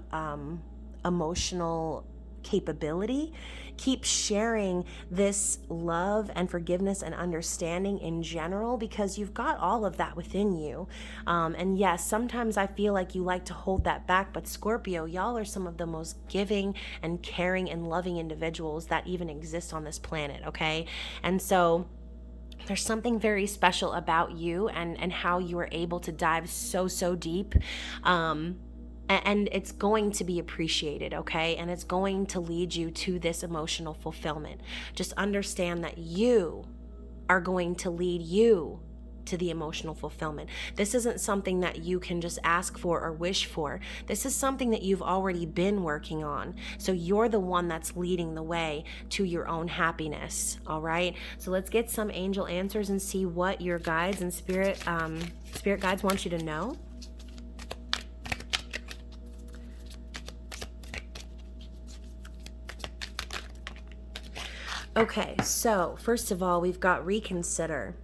emotional capability. Keep sharing this love and forgiveness and understanding in general, because you've got all of that within you. And yes, sometimes I feel like you like to hold that back, but Scorpio, y'all are some of the most giving and caring and loving individuals that even exist on this planet, okay? And so there's something very special about you and how you are able to dive so deep. And it's going to be appreciated, okay? And it's going to lead you to this emotional fulfillment. Just understand that you are going to lead you to the emotional fulfillment. This isn't something that you can just ask for or wish for. This is something that you've already been working on. So you're the one that's leading the way to your own happiness, all right? So let's get some angel answers and see what your guides and spirit guides want you to know. Okay, so first of all, we've got reconsider.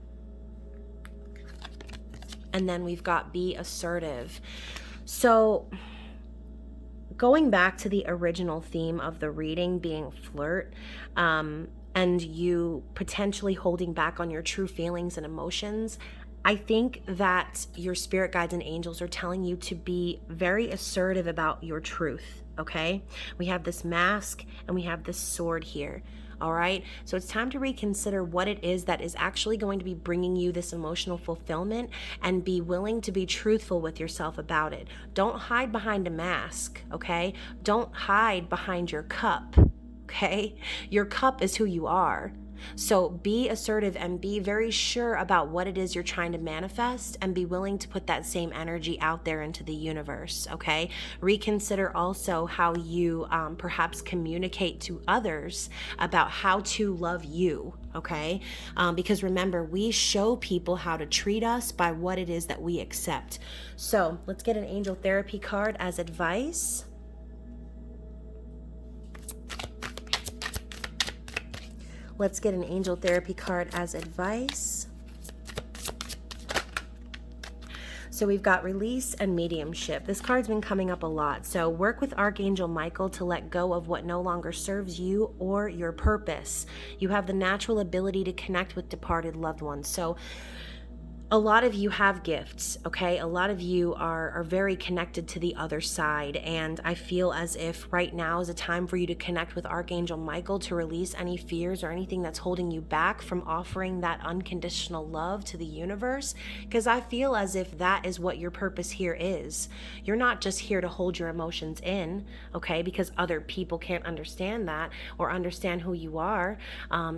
And then we've got be assertive. So going back to the original theme of the reading being flirt, and you potentially holding back on your true feelings and emotions, I think that your spirit guides and angels are telling you to be very assertive about your truth, okay? We have this mask and we have this sword here. All right, so it's time to reconsider what it is that is actually going to be bringing you this emotional fulfillment, and be willing to be truthful with yourself about it. Don't hide behind a mask, okay? Don't hide behind your cup, okay? Your cup is who you are. So be assertive and be very sure about what it is you're trying to manifest, and be willing to put that same energy out there into the universe, okay? Reconsider also how you perhaps communicate to others about how to love you, okay? Because remember, we show people how to treat us by what it is that we accept. So let's get an angel therapy card as advice. Let's get an angel therapy card as advice. So we've got release and mediumship. This card's been coming up a lot. So work with Archangel Michael to let go of what no longer serves you or your purpose. You have the natural ability to connect with departed loved ones. So a lot of you have gifts, okay? A lot of you are very connected to the other side, and I feel as if right now is a time for you to connect with Archangel Michael to release any fears or anything that's holding you back from offering that unconditional love to the universe, because I feel as if that is what your purpose here is. You're not just here to hold your emotions in, okay, because other people can't understand that or understand who you are.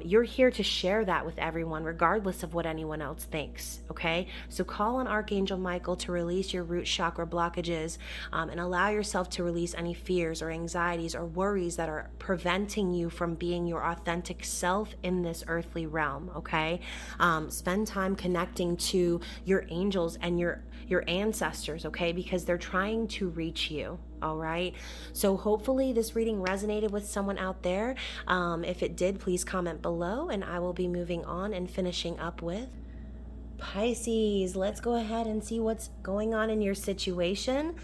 You're here to share that with everyone, regardless of what anyone else thinks, okay? So call on Archangel Michael to release your root chakra blockages, and allow yourself to release any fears or anxieties or worries that are preventing you from being your authentic self in this earthly realm, okay? Spend time connecting to your angels and your ancestors, okay? Because they're trying to reach you. All right. So hopefully this reading resonated with someone out there. If it did, please comment below, and I will be moving on and finishing up with Pisces. Let's go ahead and see what's going on in your situation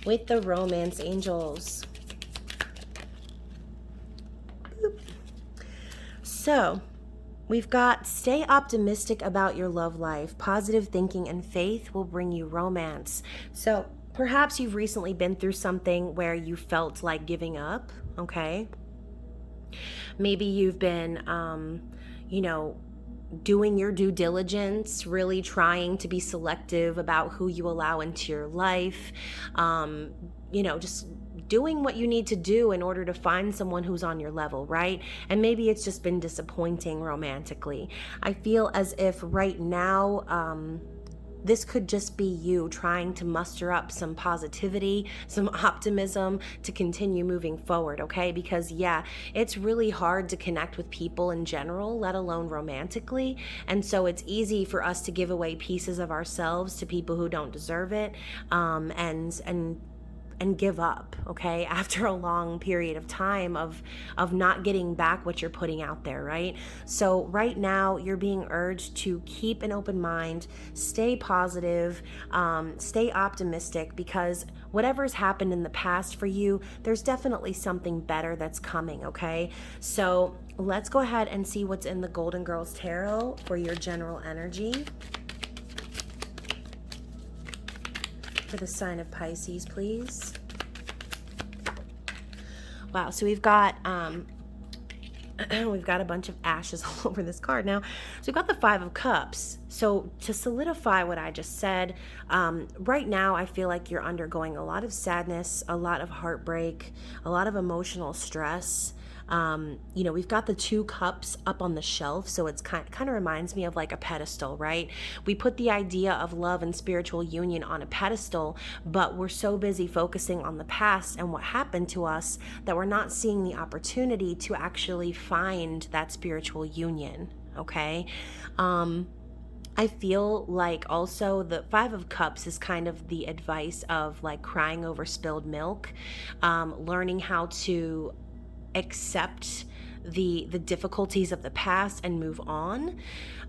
with the romance angels. Boop. So we've got stay optimistic about your love life. Positive thinking and faith will bring you romance. So perhaps you've recently been through something where you felt like giving up, okay? Maybe you've been, doing your due diligence, really trying to be selective about who you allow into your life, just doing what you need to do in order to find someone who's on your level, right? And maybe it's just been disappointing romantically. I feel as if right now, this could just be you trying to muster up some positivity, some optimism to continue moving forward, okay? Because yeah, it's really hard to connect with people in general, let alone romantically. And so it's easy for us to give away pieces of ourselves to people who don't deserve it, and give up, okay, after a long period of time of not getting back what you're putting out there, right? So right now you're being urged to keep an open mind, stay positive, stay optimistic, because whatever's happened in the past for you, there's definitely something better that's coming, okay? So let's go ahead and see what's in the Golden Girls Tarot for your general energy for the sign of Pisces, please. Wow, so we've got we've got a bunch of ashes all over this card now. So we've got the Five of Cups. So to solidify what I just said, right now I feel like you're undergoing a lot of sadness, a lot of heartbreak, a lot of emotional stress. We've got the two cups up on the shelf, so it's kind of reminds me of like a pedestal, right? We put the idea of love and spiritual union on a pedestal, but we're so busy focusing on the past and what happened to us that we're not seeing the opportunity to actually find that spiritual union, okay? I feel like also the Five of Cups is kind of the advice of like crying over spilled milk, learning how to accept the difficulties of the past and move on.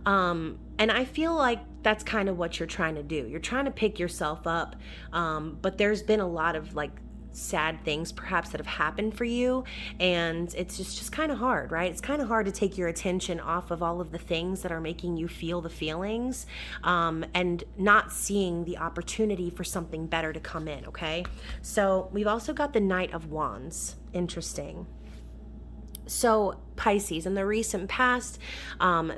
And I feel like that's kind of what you're trying to do. You're trying to pick yourself up, but there's been a lot of like sad things perhaps that have happened for you, and it's just kind of hard, right? It's kind of hard to take your attention off of all of the things that are making you feel the feelings, and not seeing the opportunity for something better to come in, okay? So we've also got the Knight of Wands. Interesting. So Pisces, in the recent past,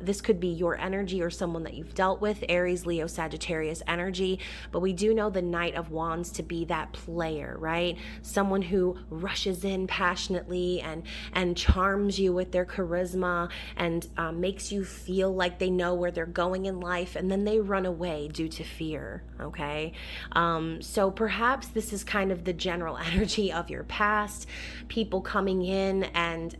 this could be your energy or someone that you've dealt with, Aries, Leo, Sagittarius energy, but we do know the Knight of Wands to be that player, right? Someone who rushes in passionately and charms you with their charisma and makes you feel like they know where they're going in life, and then they run away due to fear, okay? So perhaps this is kind of the general energy of your past, people coming in and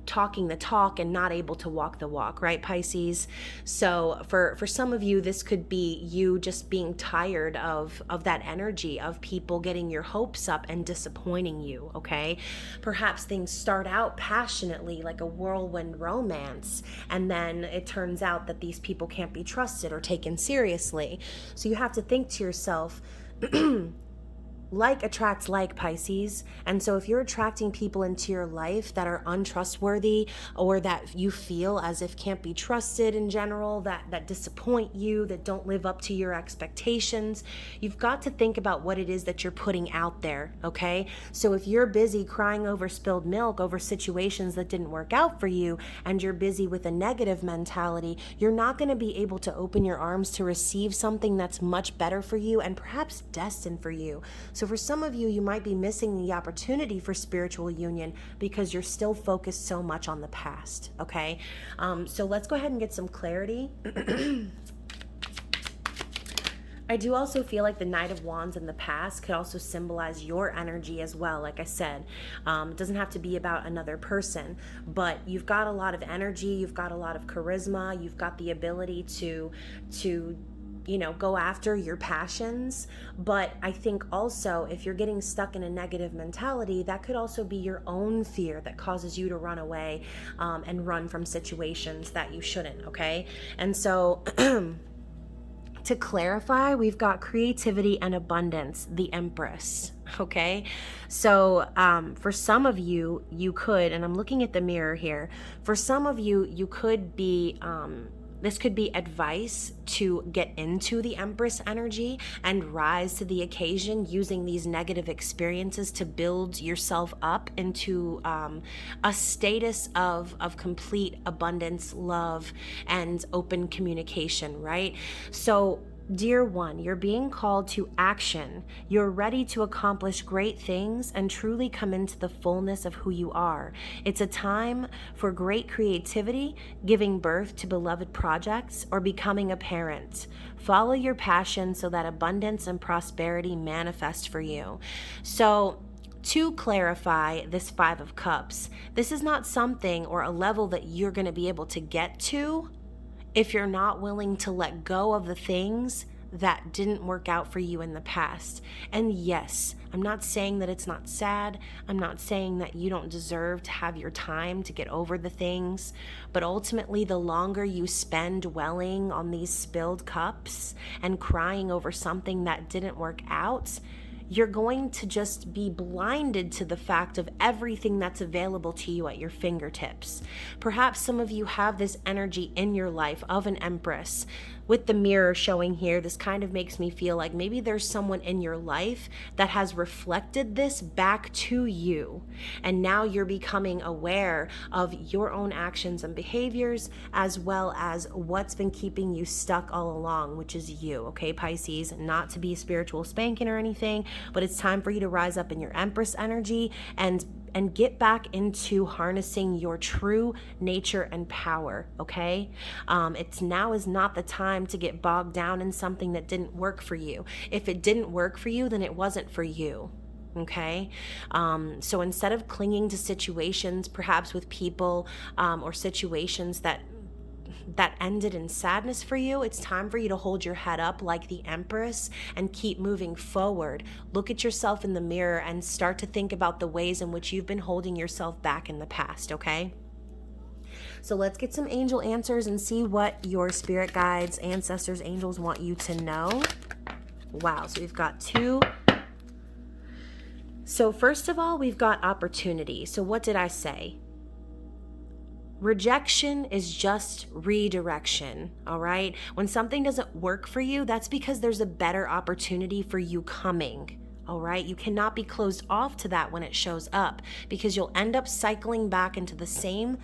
talking the talk and not able to walk the walk, right, Pisces? So for some of you, this could be you just being tired of that energy of people getting your hopes up and disappointing you, okay? Perhaps things start out passionately like a whirlwind romance, and then it turns out that these people can't be trusted or taken seriously. So you have to think to yourself, like attracts like, Pisces. And so if you're attracting people into your life that are untrustworthy, or that you feel as if can't be trusted in general, that disappoint you, that don't live up to your expectations, you've got to think about what it is that you're putting out there, okay? So if you're busy crying over spilled milk over situations that didn't work out for you, and you're busy with a negative mentality, you're not going to be able to open your arms to receive something that's much better for you and perhaps destined for you. So for some of you, you might be missing the opportunity for spiritual union because you're still focused so much on the past, okay? So let's go ahead and get some clarity. I do also feel like the Knight of Wands in the past could also symbolize your energy as well. Like I said, it doesn't have to be about another person, but you've got a lot of energy, you've got a lot of charisma, you've got the ability to go after your passions. But I think also if you're getting stuck in a negative mentality, that could also be your own fear that causes you to run away and run from situations that you shouldn't, okay? And so to clarify, we've got creativity and abundance, the Empress, okay? So for some of you, you could, and I'm looking at the mirror here, for some of you, you could be this could be advice to get into the Empress energy and rise to the occasion using these negative experiences to build yourself up into a status of complete abundance, love, and open communication, right? So dear one, you're being called to action. You're ready to accomplish great things and truly come into the fullness of who you are. It's a time for great creativity, giving birth to beloved projects, or becoming a parent. Follow your passion so that abundance and prosperity manifest for you. So to clarify this Five of Cups, this is not something or a level that you're going to be able to get to if you're not willing to let go of the things that didn't work out for you in the past. And yes, I'm not saying that it's not sad. I'm not saying that you don't deserve to have your time to get over the things. But ultimately, the longer you spend dwelling on these spilled cups and crying over something that didn't work out, you're going to just be blinded to the fact of everything that's available to you at your fingertips. Perhaps some of you have this energy in your life of an Empress. With the mirror showing here, this kind of makes me feel like maybe there's someone in your life that has reflected this back to you. And now you're becoming aware of your own actions and behaviors, as well as what's been keeping you stuck all along, which is you, okay, Pisces? Not to be a spiritual spanking or anything, but it's time for you to rise up in your Empress energy and get back into harnessing your true nature and power, okay? It's now is not the time to get bogged down in something that didn't work for you. If it didn't work for you, then it wasn't for you. Okay. So instead of clinging to situations, perhaps with people or situations that ended in sadness for you, it's time for you to hold your head up like the Empress and keep moving forward. Look at yourself in the mirror and start to think about the ways in which you've been holding yourself back in the past, okay? So let's get some angel answers and see what your spirit guides, ancestors, angels want you to know. Wow, so we've got two. So first of all, we've got opportunity. So what did I say? Rejection is just redirection, all right? When something doesn't work for you, that's because there's a better opportunity for you coming, all right? You cannot be closed off to that when it shows up, because you'll end up cycling back into the same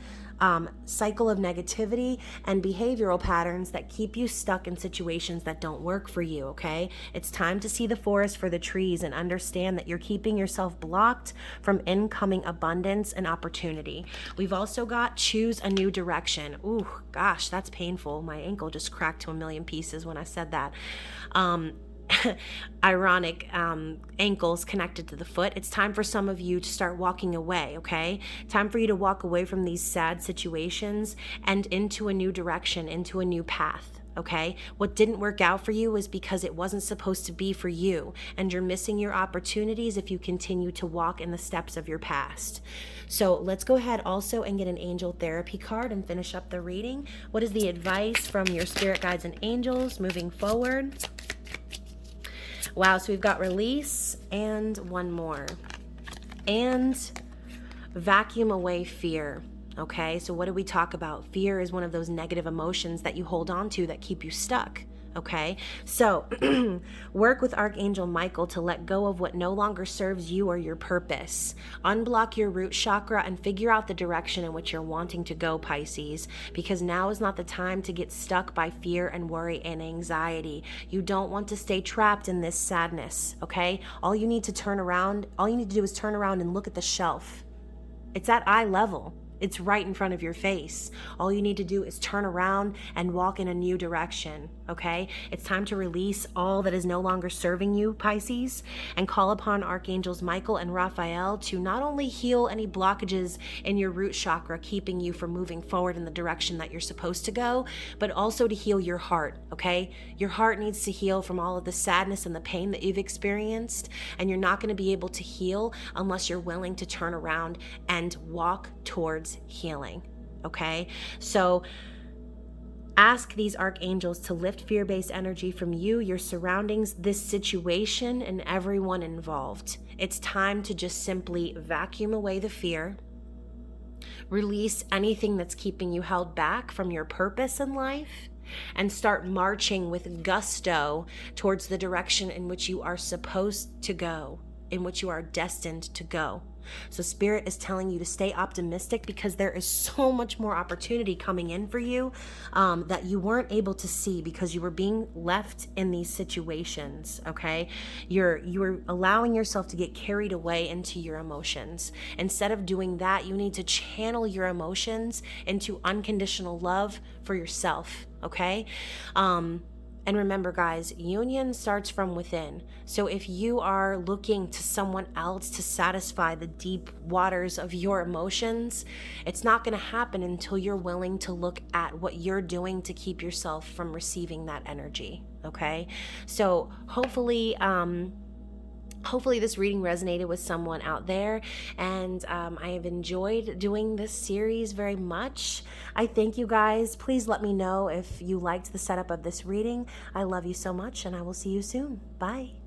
cycle of negativity and behavioral patterns that keep you stuck in situations that don't work for you, okay? It's time to see the forest for the trees and understand that you're keeping yourself blocked from incoming abundance and opportunity. We've also got choose a new direction. Ooh, gosh, that's painful. My ankle just cracked to a million pieces when I said that. Ironic ankles connected to the foot. It's time for some of you to start walking away, okay? Time for you to walk away from these sad situations and into a new direction, into a new path, okay? What didn't work out for you is because it wasn't supposed to be for you, and you're missing your opportunities if you continue to walk in the steps of your past. So let's go ahead also and get an angel therapy card and finish up the reading. What is the advice from your spirit guides and angels moving forward? Wow, so we've got release and one more. And vacuum away fear. Okay, so what did we talk about? Fear is one of those negative emotions that you hold on to that keep you stuck. Okay, so work with Archangel Michael to let go of what no longer serves you or your purpose. Unblock your root chakra and figure out the direction in which you're wanting to go, Pisces, because now is not the time to get stuck by fear and worry and anxiety. You don't want to stay trapped in this sadness, okay? All you need to do is turn around and look at the shelf. It's at eye level. It's right in front of your face. All you need to do is turn around and walk in a new direction, okay? It's time to release all that is no longer serving you, Pisces, and call upon Archangels Michael and Raphael to not only heal any blockages in your root chakra, keeping you from moving forward in the direction that you're supposed to go, but also to heal your heart, okay? Your heart needs to heal from all of the sadness and the pain that you've experienced, and you're not going to be able to heal unless you're willing to turn around and walk towards healing. Okay, so ask these archangels to lift fear-based energy from you, your surroundings, this situation, and everyone involved. It's time to just simply vacuum away the fear, release anything that's keeping you held back from your purpose in life, and start marching with gusto towards the direction in which you are supposed to go, in which you are destined to go. So Spirit is telling you to stay optimistic because there is so much more opportunity coming in for you that you weren't able to see because you were being left in these situations, okay? You were allowing yourself to get carried away into your emotions. Instead of doing that, you need to channel your emotions into unconditional love for yourself, okay? And remember, guys, union starts from within. So if you are looking to someone else to satisfy the deep waters of your emotions, it's not going to happen until you're willing to look at what you're doing to keep yourself from receiving that energy, okay? So hopefully this reading resonated with someone out there, and I have enjoyed doing this series very much. I thank you guys. Please let me know if you liked the setup of this reading. I love you so much, and I will see you soon. Bye.